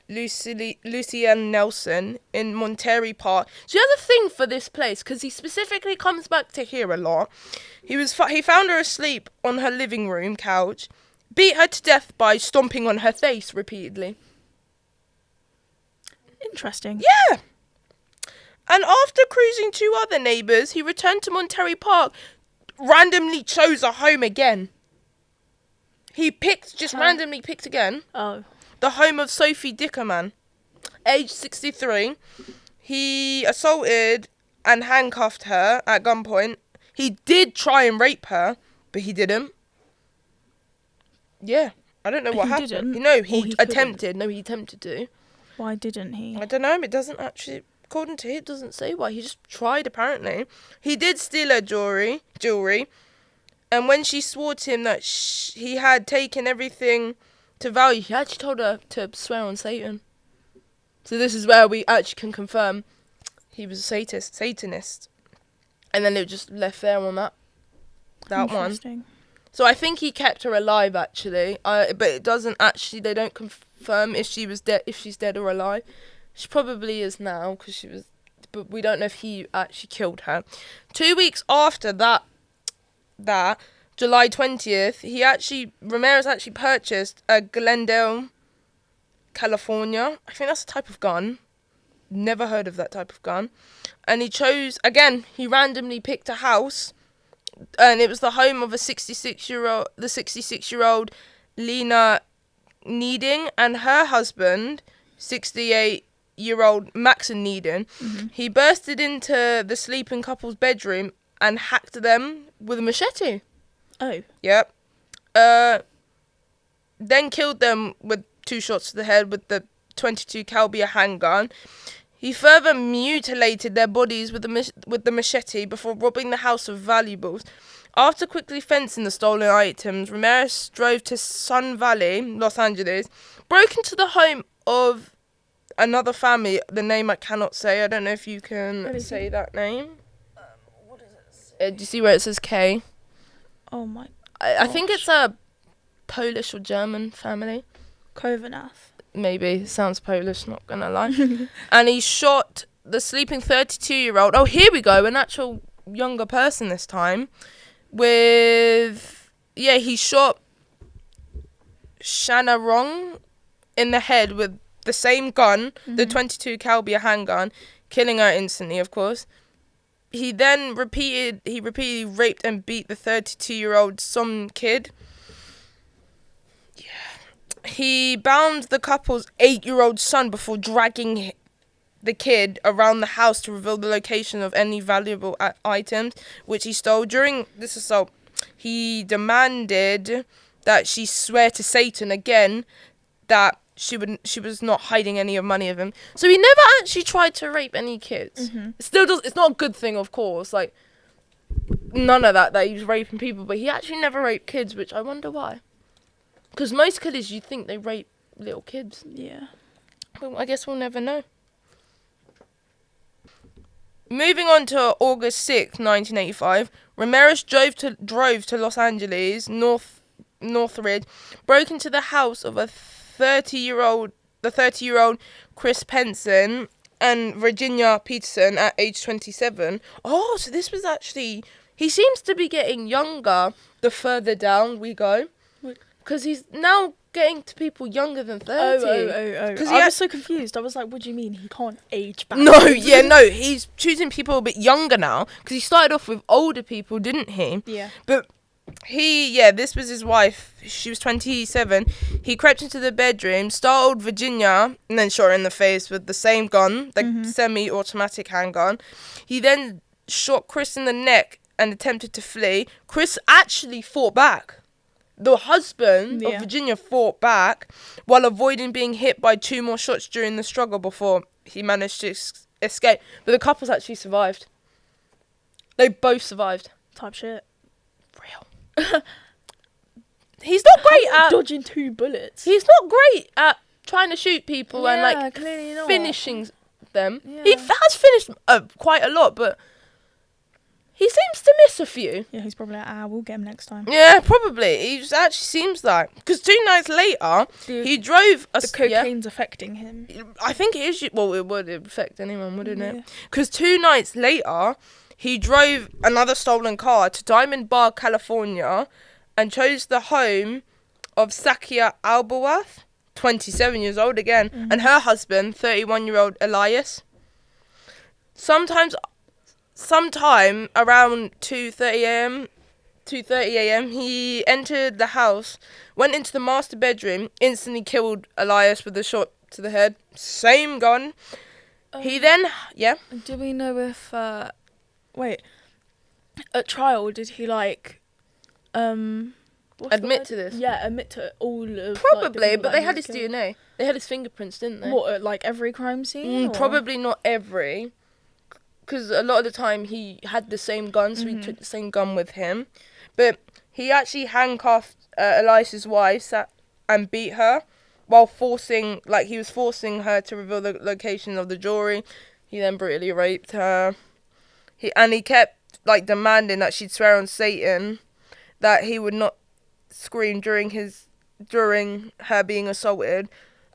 Speaker 2: Lucienne Nelson in Monterey Park. So he has a thing for this place because he specifically comes back to here a lot. He found her asleep on her living room couch, beat her to death by stomping on her face repeatedly.
Speaker 1: Interesting.
Speaker 2: Yeah. And after cruising 2 other neighbours, he returned to Monterey Park, randomly chose a home again. He randomly picked again.
Speaker 1: Oh.
Speaker 2: The home of Sophie Dickerman, age 63. He assaulted and handcuffed her at gunpoint. He did try and rape her, but he didn't. Yeah, I don't know what happened.
Speaker 1: Didn't?
Speaker 2: No, he attempted.
Speaker 1: Couldn't.
Speaker 2: No, he attempted to.
Speaker 1: Why didn't he?
Speaker 2: I don't know. It doesn't actually, according to it, doesn't say why. He just tried, apparently. He did steal her jewelry, and when she swore to him that he had taken everything to value, he actually told her to swear on Satan. So this is where we actually can confirm he was a Satanist. And then they were just left there on that one.
Speaker 1: Interesting.
Speaker 2: So I think he kept her alive, actually. But it doesn't actually, they don't confirm if she's dead or alive. She probably is now, because she was, but we don't know if he actually killed her. 2 weeks after that, July 20th, Ramirez actually purchased a Glendale, California. I think that's a type of gun. Never heard of that type of gun. And he randomly picked a house, and it was the home of the 66-year-old Lena Needing and her husband, 68-year-old Maxon Needing.
Speaker 1: Mm-hmm.
Speaker 2: He bursted into the sleeping couple's bedroom and hacked them with a machete.
Speaker 1: Oh.
Speaker 2: Yep. Then killed them with 2 shots to the head with the .22 caliber handgun. He further mutilated their bodies with the machete before robbing the house of valuables. After quickly fencing the stolen items, Ramirez drove to Sun Valley, Los Angeles, broke into the home of another family. The name I cannot say. I don't know if you can say that name.
Speaker 1: What does it say?
Speaker 2: Do you see where it says K?
Speaker 1: Oh my.
Speaker 2: I think it's a Polish or German family.
Speaker 1: Kovanath.
Speaker 2: Maybe. Sounds Polish, not gonna lie. And he shot the sleeping 32-year-old. Oh, here we go. An actual younger person this time. He shot Shanna Rong in the head with the same gun, the .22 caliber handgun, killing her instantly, of course. He then repeatedly raped and beat the 32-year-old Som kid. He bound the couple's 8-year-old son before dragging the kid around the house to reveal the location of any valuable items which he stole. During this assault, he demanded that she swear to Satan again that she was not hiding any money of him. So he never actually tried to rape any kids.
Speaker 1: Mm-hmm.
Speaker 2: It's not a good thing, of course. Like, none of that he was raping people, but he actually never raped kids, which I wonder why. Because most killers, you think they rape little kids.
Speaker 1: Yeah.
Speaker 2: Well, I guess we'll never know. Moving on to August 6th, 1985, Ramirez drove to Los Angeles, Northridge, broke into the house of the 30-year-old Chris Penson and Virginia Peterson at age 27. Oh, so this was actually... He seems to be getting younger the further down we go. Because he's now getting to people younger than 30.
Speaker 1: Oh. I was so confused. I was like, what do you mean? He can't age back?
Speaker 2: No, he's choosing people a bit younger now. Because he started off with older people, didn't he?
Speaker 1: Yeah.
Speaker 2: But this was his wife. She was 27. He crept into the bedroom, startled Virginia, and then shot her in the face with the same gun, the semi-automatic handgun. He then shot Chris in the neck and attempted to flee. Chris actually fought back. The husband of Virginia fought back while avoiding being hit by 2 more shots during the struggle before he managed to escape. But the couples actually survived. They both survived.
Speaker 1: Type shit.
Speaker 2: Real. He's not great at...
Speaker 1: dodging 2 bullets.
Speaker 2: He's not great at trying to shoot people and
Speaker 1: clearly not.
Speaker 2: finishing them.
Speaker 1: Yeah.
Speaker 2: He has finished quite a lot, but... He seems to miss a few.
Speaker 1: Yeah, he's probably like, we'll get him next time.
Speaker 2: Yeah, probably. He actually seems like... Because 2 nights later, he drove...
Speaker 1: The cocaine's affecting him.
Speaker 2: I think it is... Well, it would affect anyone, wouldn't it? Because 2 nights later, he drove another stolen car to Diamond Bar, California, and chose the home of Sakia Albawath, 27 years old again, and her husband, 31-year-old Elias. Sometime around 2:30 a.m, he entered the house, went into the master bedroom, instantly killed Elias with a shot to the head. Same gun. He then... Yeah?
Speaker 1: Do we know if... Wait. At trial, did he,
Speaker 2: admit to this?
Speaker 1: Yeah, admit to all of...
Speaker 2: Probably, but they had his DNA. They had his fingerprints, didn't they?
Speaker 1: What, at, every crime scene?
Speaker 2: Probably not every... Because a lot of the time he had the same gun, so he took the same gun with him. But he actually handcuffed Elias's wife and beat her while forcing her to reveal the location of the jewelry. He then brutally raped her. He kept like demanding that she'd swear on Satan that he would not scream during her being assaulted.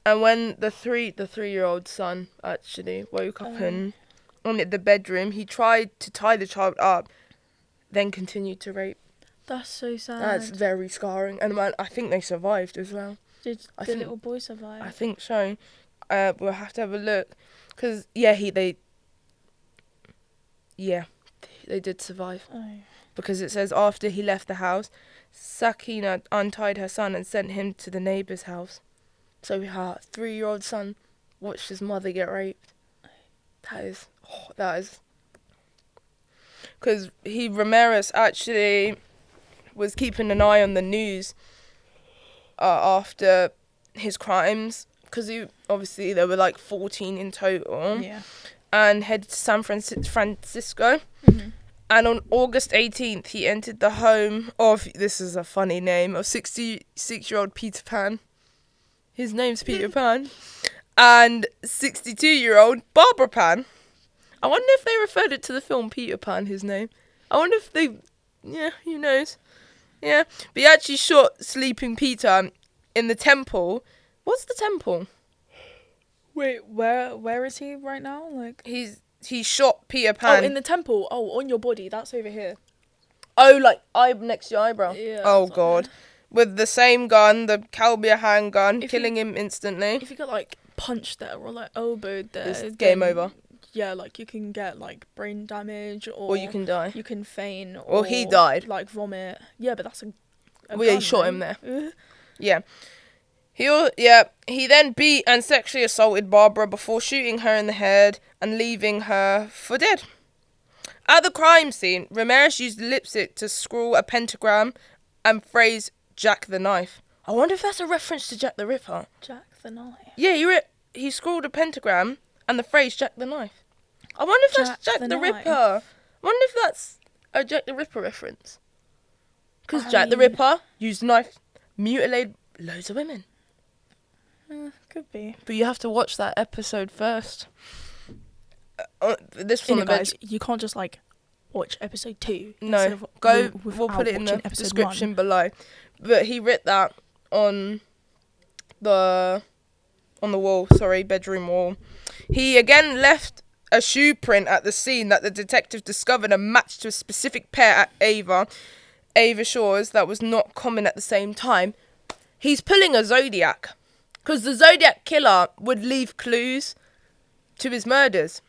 Speaker 2: And when the 3-year-old son actually woke up in the bedroom, he tried to tie the child up, then continued to rape.
Speaker 1: That's so sad.
Speaker 2: That's very scarring. And man, I think they survived as well.
Speaker 1: Did the little boy survive?
Speaker 2: I think so. We'll have to have a look. Because, they did survive.
Speaker 1: Oh.
Speaker 2: Because it says after he left the house, Sakina untied her son and sent him to the neighbour's house. So her 3-year-old son watched his mother get raped. That is... Because Rameriez actually was keeping an eye on the news after his crimes. Because there were like 14 in total.
Speaker 1: Yeah.
Speaker 2: And headed to San Francisco.
Speaker 1: Mm-hmm.
Speaker 2: And on August 18th, he entered the home of, this is a funny name, of 66-year-old Peter Pan. His name's Peter Pan. And 62-year-old Barbara Pan. I wonder if they referred it to the film Peter Pan, his name. I wonder if they... Yeah, who knows? Yeah. But he actually shot Sleeping Peter in the temple. What's the temple?
Speaker 1: Wait, where is he right now? Like
Speaker 2: he shot Peter Pan.
Speaker 1: Oh, in the temple. Oh, on your body. That's over here.
Speaker 2: Oh, like next to your eyebrow.
Speaker 1: Yeah.
Speaker 2: Oh God. With the same gun, the Calbia handgun, killing him instantly.
Speaker 1: If you get like punched there or like elbowed there,
Speaker 2: it's game over.
Speaker 1: Yeah, like you can get like brain damage or
Speaker 2: you can die.
Speaker 1: You can faint
Speaker 2: or he died.
Speaker 1: Like vomit. Yeah, but that's a
Speaker 2: well, yeah, he shot him there. Yeah. He then beat and sexually assaulted Barbara before shooting her in the head and leaving her for dead. At the crime scene, Rameriez used lipstick to scrawl a pentagram and phrase Jack the Knife. I wonder if that's a reference to Jack the Ripper.
Speaker 1: Jack the Knife?
Speaker 2: Yeah, he scrawled a pentagram and the phrase Jack the Knife. I wonder if that's Jack the Ripper. I wonder if that's a Jack the Ripper reference. Because Jack the Ripper used knife, mutilated loads of women.
Speaker 1: Could be.
Speaker 2: But you have to watch that episode first. This one,
Speaker 1: guys, you can't just like watch episode 2.
Speaker 2: No, we'll put it in the description below. But he writ that on the wall, bedroom wall. He again left a shoe print at the scene that the detective discovered and matched to a specific pair at Ava Shores that was not common at the same time. He's pulling a Zodiac. Because the Zodiac killer would leave clues to his murders.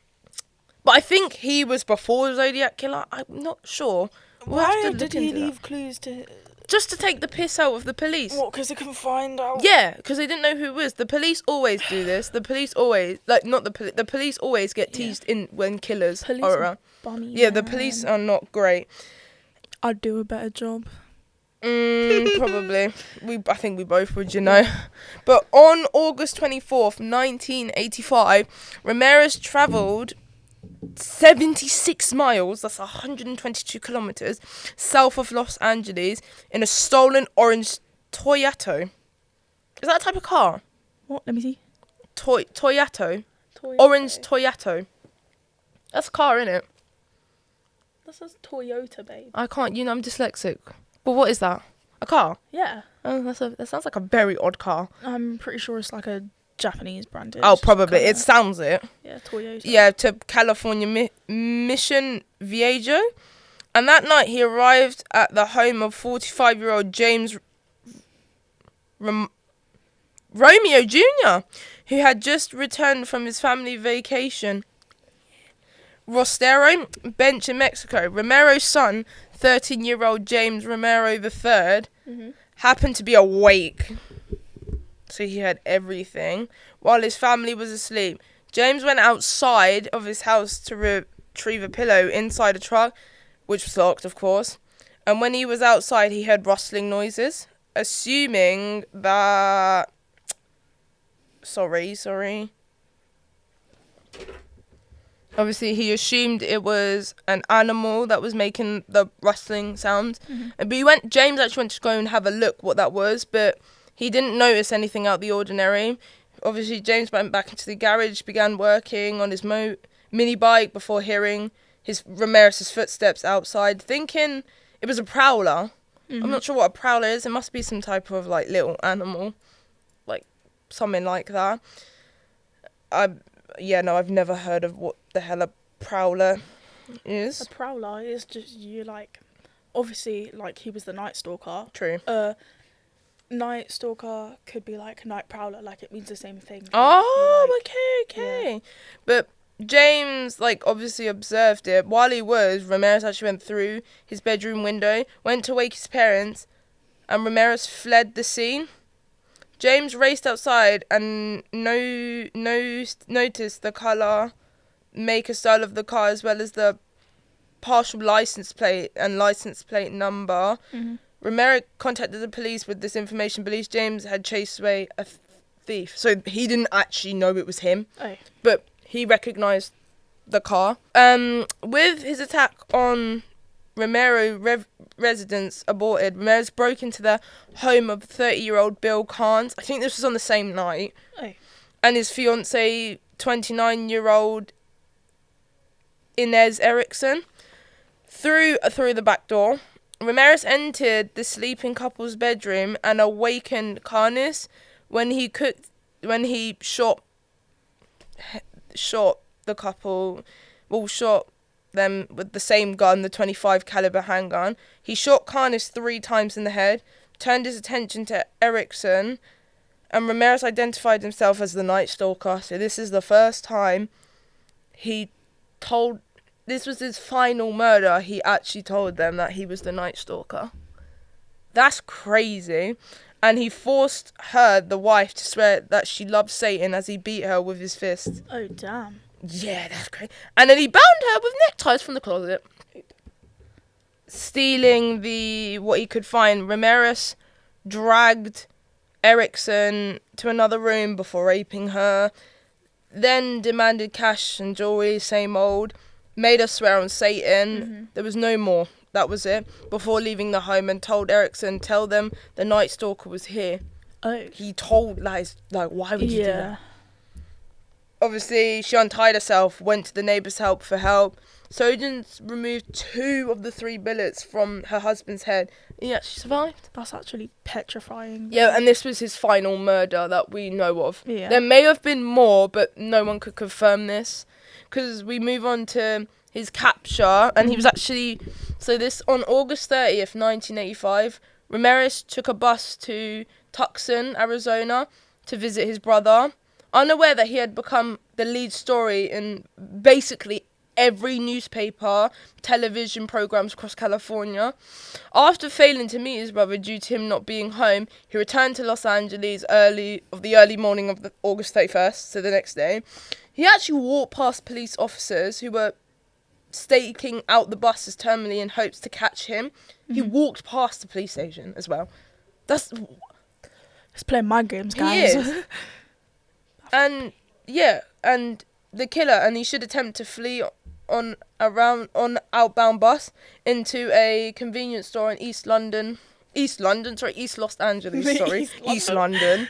Speaker 2: But I think he was before the Zodiac killer. I'm not sure.
Speaker 1: Why did he leave clues to...
Speaker 2: Just to take the piss out of the police.
Speaker 1: What, because they couldn't find out?
Speaker 2: Yeah, because they didn't know who it was. The police always do this. The police always... The police always get teased in when killers are around. The police are not great.
Speaker 1: I'd do a better job.
Speaker 2: Probably. I think we both would, But on August 24th, 1985, Rameriez travelled 76 miles, that's 122 kilometres, south of Los Angeles in a stolen orange Toyota. Is that a type of car?
Speaker 1: What? Let me see.
Speaker 2: Toyota. Orange Toyota. That's a car, innit?
Speaker 1: That says Toyota, babe.
Speaker 2: I can't, I'm dyslexic. But what is that? A car?
Speaker 1: Yeah.
Speaker 2: Oh, that sounds like a very odd car.
Speaker 1: I'm pretty sure it's like a Japanese branded.
Speaker 2: Oh, probably. It sounds it.
Speaker 1: Yeah, Toyota.
Speaker 2: Yeah, to California Mission Viejo. And that night he arrived at the home of 45-year-old James Romeo Jr., who had just returned from his family vacation. Rostero Bench in Mexico. Romero's son, 13-year-old James Romero III, happened to be awake. So he had everything while his family was asleep. James went outside of his house to retrieve a pillow inside a truck, which was locked, of course. And when he was outside, he heard rustling noises, assuming that... Sorry. Obviously, he assumed it was an animal that was making the rustling sounds. But James actually went to go and have a look what that was, but He didn't notice anything out of the ordinary. Obviously, James went back into the garage, began working on his mini bike before hearing Ramirez's footsteps outside, thinking it was a prowler. I'm not sure what a prowler is. It must be some type of like little animal, like something like that. I've never heard of what the hell a prowler is.
Speaker 1: A prowler is just you like, obviously like he was the Night Stalker.
Speaker 2: True.
Speaker 1: Night Stalker could be like Night Prowler, like it means the same thing.
Speaker 2: Okay. Yeah. But James, like, obviously observed it. While he was, Ramirez actually went through his bedroom window, went to wake his parents, and Ramirez fled the scene. James raced outside and noticed the colour, make, style of the car, as well as the partial license plate and license plate number. Ramirez contacted the police with this information, believes James had chased away a thief. So he didn't actually know it was him, but he recognised the car. With his attack on Rameriez residence aborted, Ramirez broke into the home of 30-year-old Bill Carnes. I think this was on the same night. And his fiancée, 29-year-old Inez Erickson, through the back door. Ramirez entered the sleeping couple's bedroom and awakened Carnes when he shot the couple. Shot them with the same gun, the .25 caliber handgun. He shot Carnes 3 times in the head, turned his attention to Erickson, and Ramirez identified himself as the Night Stalker. So this is the first time this was his final murder. He actually told them that he was the Night Stalker. That's crazy. And he forced her, the wife, to swear that she loved Satan as he beat her with his fist.
Speaker 1: Oh, damn.
Speaker 2: Yeah, that's crazy. And then he bound her with neckties from the closet. Stealing what he could find, Ramirez dragged Erickson to another room before raping her. Then demanded cash and jewelry, same old. Made her swear on Satan. There was no more. That was it. Before leaving the home, and told Erickson, tell them the Night Stalker was here. He told lies. Like, why would you do that? Obviously, she untied herself, went to the neighbours' for help. Surgeons removed 2 of the 3 bullets from her husband's head. He actually survived.
Speaker 1: That's actually petrifying.
Speaker 2: Yeah, and this was his final murder that we know of.
Speaker 1: Yeah.
Speaker 2: There may have been more, but no one could confirm this. Because we move on to his capture, and he was actually... So this, on August 30th, 1985, Ramirez took a bus to Tucson, Arizona, to visit his brother, unaware that he had become the lead story in basically every newspaper, television programs across California. After failing to meet his brother due to him not being home, he returned to Los Angeles early morning of August 31st, so the next day. He actually walked past police officers who were staking out the buses terminally in hopes to catch him. He walked past the police station as well.
Speaker 1: He's playing mind games, guys.
Speaker 2: He is. And the killer, and he should attempt to flee on outbound bus into a convenience store in East Los Angeles, East London.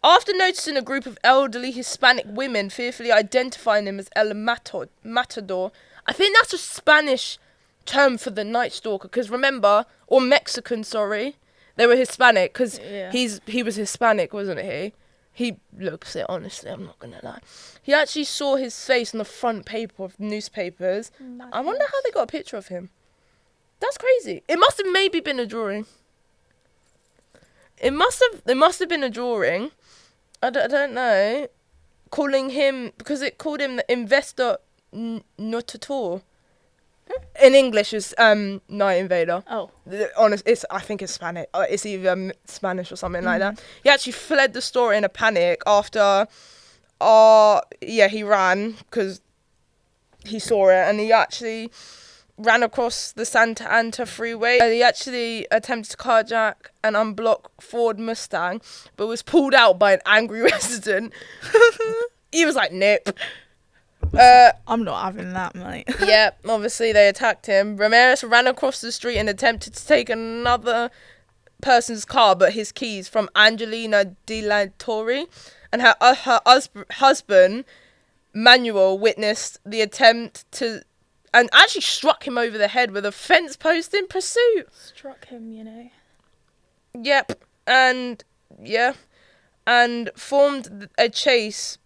Speaker 2: After noticing a group of elderly Hispanic women fearfully identifying him as El Matador, I think that's a Spanish term for the Night Stalker, because remember, or Mexican, sorry, they were Hispanic, because he was Hispanic, wasn't he? He looks it, honestly, I'm not going to lie. He actually saw his face on the front paper of newspapers. I wonder how they got a picture of him. That's crazy. It must have maybe been a drawing. It must have been a drawing. I don't know. Calling him, because it called him the Investor Notator. In English, is Night Invader.
Speaker 1: Oh.
Speaker 2: I think it's Spanish. It's either Spanish or something like that. He actually fled the store in a panic after, he ran because he saw it, and he actually ran across the Santa Ana freeway. He actually attempted to carjack an unblocked Ford Mustang, but was pulled out by an angry resident. He was like, nope.
Speaker 1: I'm not having that, mate.
Speaker 2: Yeah, obviously they attacked him. Ramirez ran across the street and attempted to take another person's car, but his keys, from Angelina De La Torre, and her husband Manuel witnessed the attempt to, and actually struck him over the head with a fence post in pursuit.
Speaker 1: Struck him, you know.
Speaker 2: Yep, and formed a chase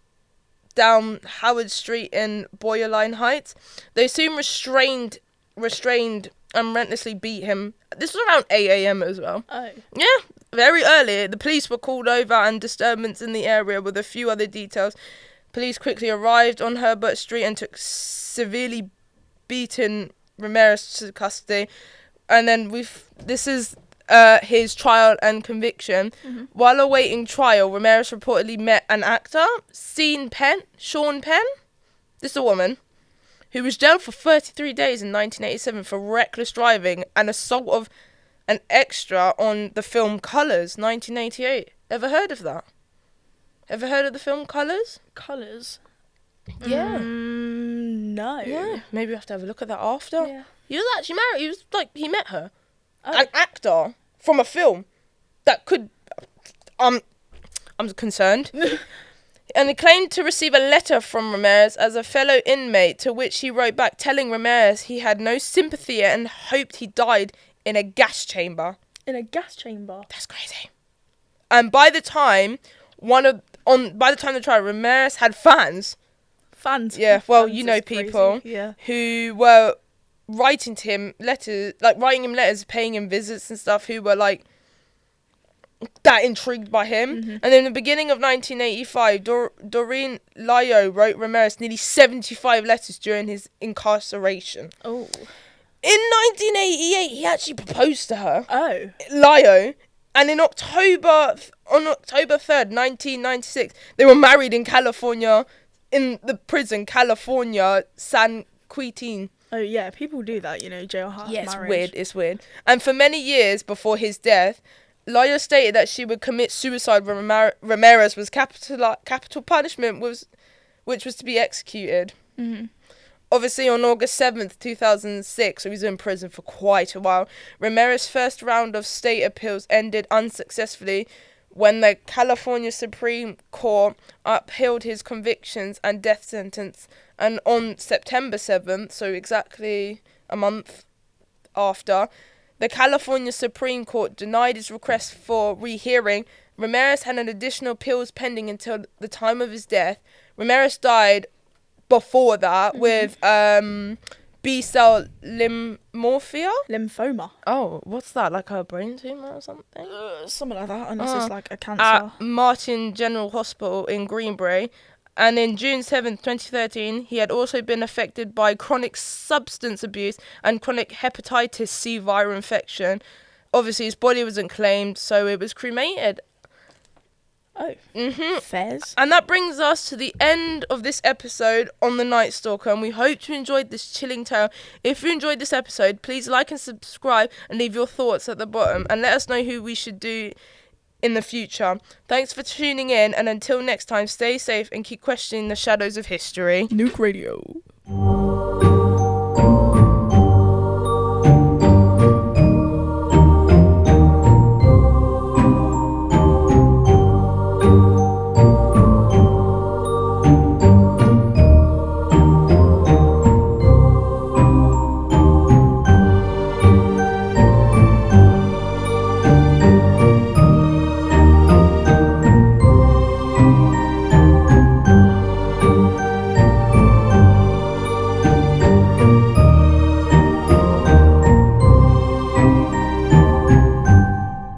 Speaker 2: down Howard Street in Boyerline Heights. They soon restrained and relentlessly beat him. This was around 8 a.m. as well.
Speaker 1: Oh.
Speaker 2: Yeah, very early. The police were called over, and disturbance in the area with a few other details. Police quickly arrived on Herbert Street and took severely beaten Rameriez to custody. And then this is his trial and conviction.
Speaker 1: Mm-hmm.
Speaker 2: While awaiting trial, Rameriez reportedly met an actor, Sean Penn. This is a woman who was jailed for 33 days in 1987 for reckless driving and assault of an extra on the film Colours, 1988. Ever heard of that? Ever heard of the film Colours?
Speaker 1: Colours?
Speaker 2: Yeah.
Speaker 1: No.
Speaker 2: Yeah. Maybe we have to have a look at that after.
Speaker 1: Yeah.
Speaker 2: He was actually married. He met her.
Speaker 1: Oh.
Speaker 2: An actor from a film that could... I'm concerned. And he claimed to receive a letter from Rameriez as a fellow inmate, to which he wrote back telling Rameriez he had no sympathy and hoped he died in a gas chamber.
Speaker 1: In a gas chamber?
Speaker 2: That's crazy. And by the time the trial, Rameriez had fans.
Speaker 1: Fans?
Speaker 2: Yeah, well,
Speaker 1: Fans
Speaker 2: you know,
Speaker 1: is crazy.
Speaker 2: people
Speaker 1: Yeah.
Speaker 2: who were writing him letters, paying him visits and stuff, who were like that intrigued by him.
Speaker 1: Mm-hmm.
Speaker 2: And in the beginning of 1985, Doreen Lyo wrote Rameriez nearly 75 letters during his incarceration.
Speaker 1: Oh.
Speaker 2: In 1988, he actually proposed to her,
Speaker 1: Oh.
Speaker 2: Lyo, and on October 3rd, 1996, they were married in California, in the prison, California, San Quentin.
Speaker 1: Oh, yeah, people do that, you know, jailhouse marriage.
Speaker 2: It's weird. And for many years before his death, Lyo stated that she would commit suicide when Rameriez was capital punishment, which was to be executed.
Speaker 1: Mm-hmm.
Speaker 2: Obviously, on August 7th, 2006, so he was in prison for quite a while, Ramirez's first round of state appeals ended unsuccessfully when the California Supreme Court upheld his convictions and death sentence. And on September 7th, so exactly a month after, the California Supreme Court denied his request for rehearing. Rameriez had an additional appeals pending until the time of his death. Rameriez died before that with B-cell
Speaker 1: Lymphoma.
Speaker 2: Oh, what's that? Like a brain tumor or something?
Speaker 1: Something like that, unless it's like a cancer.
Speaker 2: At Martin General Hospital in Greenbrae. And in June 7th, 2013, he had also been affected by chronic substance abuse and chronic hepatitis C viral infection. Obviously, his body wasn't claimed, so it was cremated.
Speaker 1: Oh.
Speaker 2: Mm-hmm.
Speaker 1: Fairs.
Speaker 2: And that brings us to the end of this episode on the Night Stalker, and we hope you enjoyed this chilling tale. If you enjoyed this episode, please like and subscribe and leave your thoughts at the bottom, and let us know who we should do in the future. Thanks for tuning in, and until next time, stay safe and keep questioning the shadows of history.
Speaker 1: Nuke Radio.